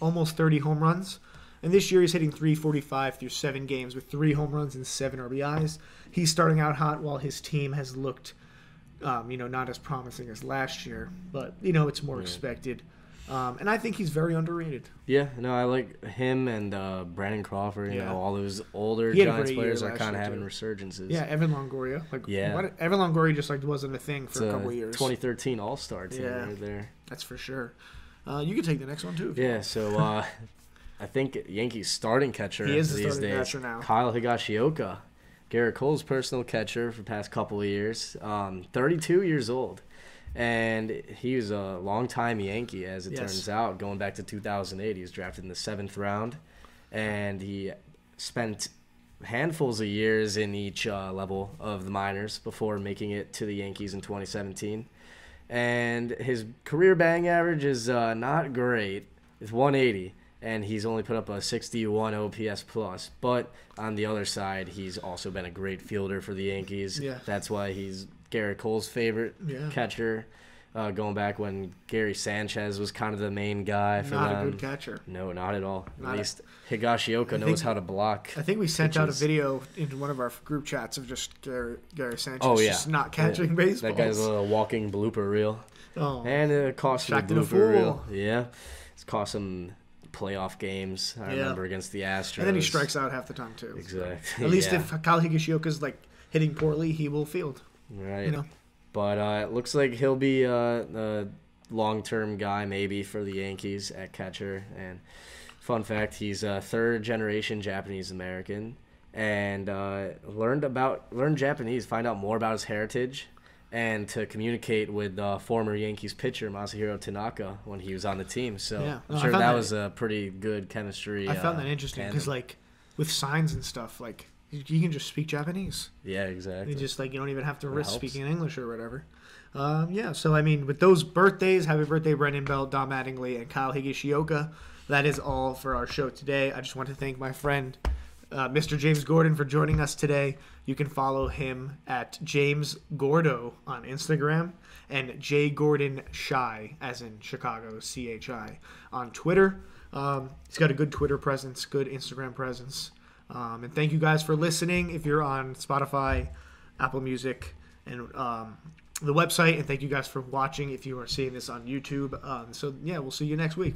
almost 30 home runs. And this year he's hitting .345 through 7 games with 3 home runs and 7 RBIs. He's starting out hot while his team has looked, not as promising as last year, but it's more expected. And I think he's very underrated. Yeah, no, I like him and Brandon Crawford. All those older Giants players are kind of having resurgences. Yeah, Evan Longoria. Evan Longoria just wasn't a thing for a couple of years. 2013 All-Star team right there. That's for sure. You can take the next one too. So I think Yankees starting catcher he is the these starting days. catcher now. Kyle Higashioka, Garrett Cole's personal catcher for the past couple of years. 32 years old. And he was a long-time Yankee, as it turns out, going back to 2008. He was drafted in the 7th round, and he spent handfuls of years in each level of the minors before making it to the Yankees in 2017. And his career batting average is not great. It's 180, and he's only put up a 61 OPS plus. But on the other side, he's also been a great fielder for the Yankees. Yeah. That's why he's Garrett Cole's favorite catcher, going back when Gary Sanchez was kind of the main guy for them. Not a good catcher. No, not at all. At least Higashioka knows how to block. I think we sent out a video into one of our group chats of just Gary Sanchez just not catching baseballs. That guy's a walking blooper reel. Oh. And it cost him a blooper reel. Yeah. It's cost him playoff games. I remember against the Astros. And then he strikes out half the time, too. Exactly. So at least if Kyle Higashioka's hitting poorly, he will field. Right. But it looks like he'll be a long-term guy maybe for the Yankees at catcher. And fun fact, he's a 3rd-generation Japanese-American and learned Japanese, find out more about his heritage, and to communicate with former Yankees pitcher Masahiro Tanaka when he was on the team. So I'm sure that was a pretty good chemistry. I found that interesting because with signs and stuff, you can just speak Japanese. Yeah, exactly. You just you don't even have to risk speaking English or whatever. So I mean, with those birthdays, happy birthday, Brandon Belt, Don Mattingly, and Kyle Higashioka. That is all for our show today. I just want to thank my friend, Mr. James Gordon, for joining us today. You can follow him at James Gordo on Instagram and J Gordon Shy, as in Chicago, CHI, on Twitter. He's got a good Twitter presence, good Instagram presence. And thank you guys for listening if you're on Spotify, Apple Music, and the website. And thank you guys for watching if you are seeing this on YouTube. We'll see you next week.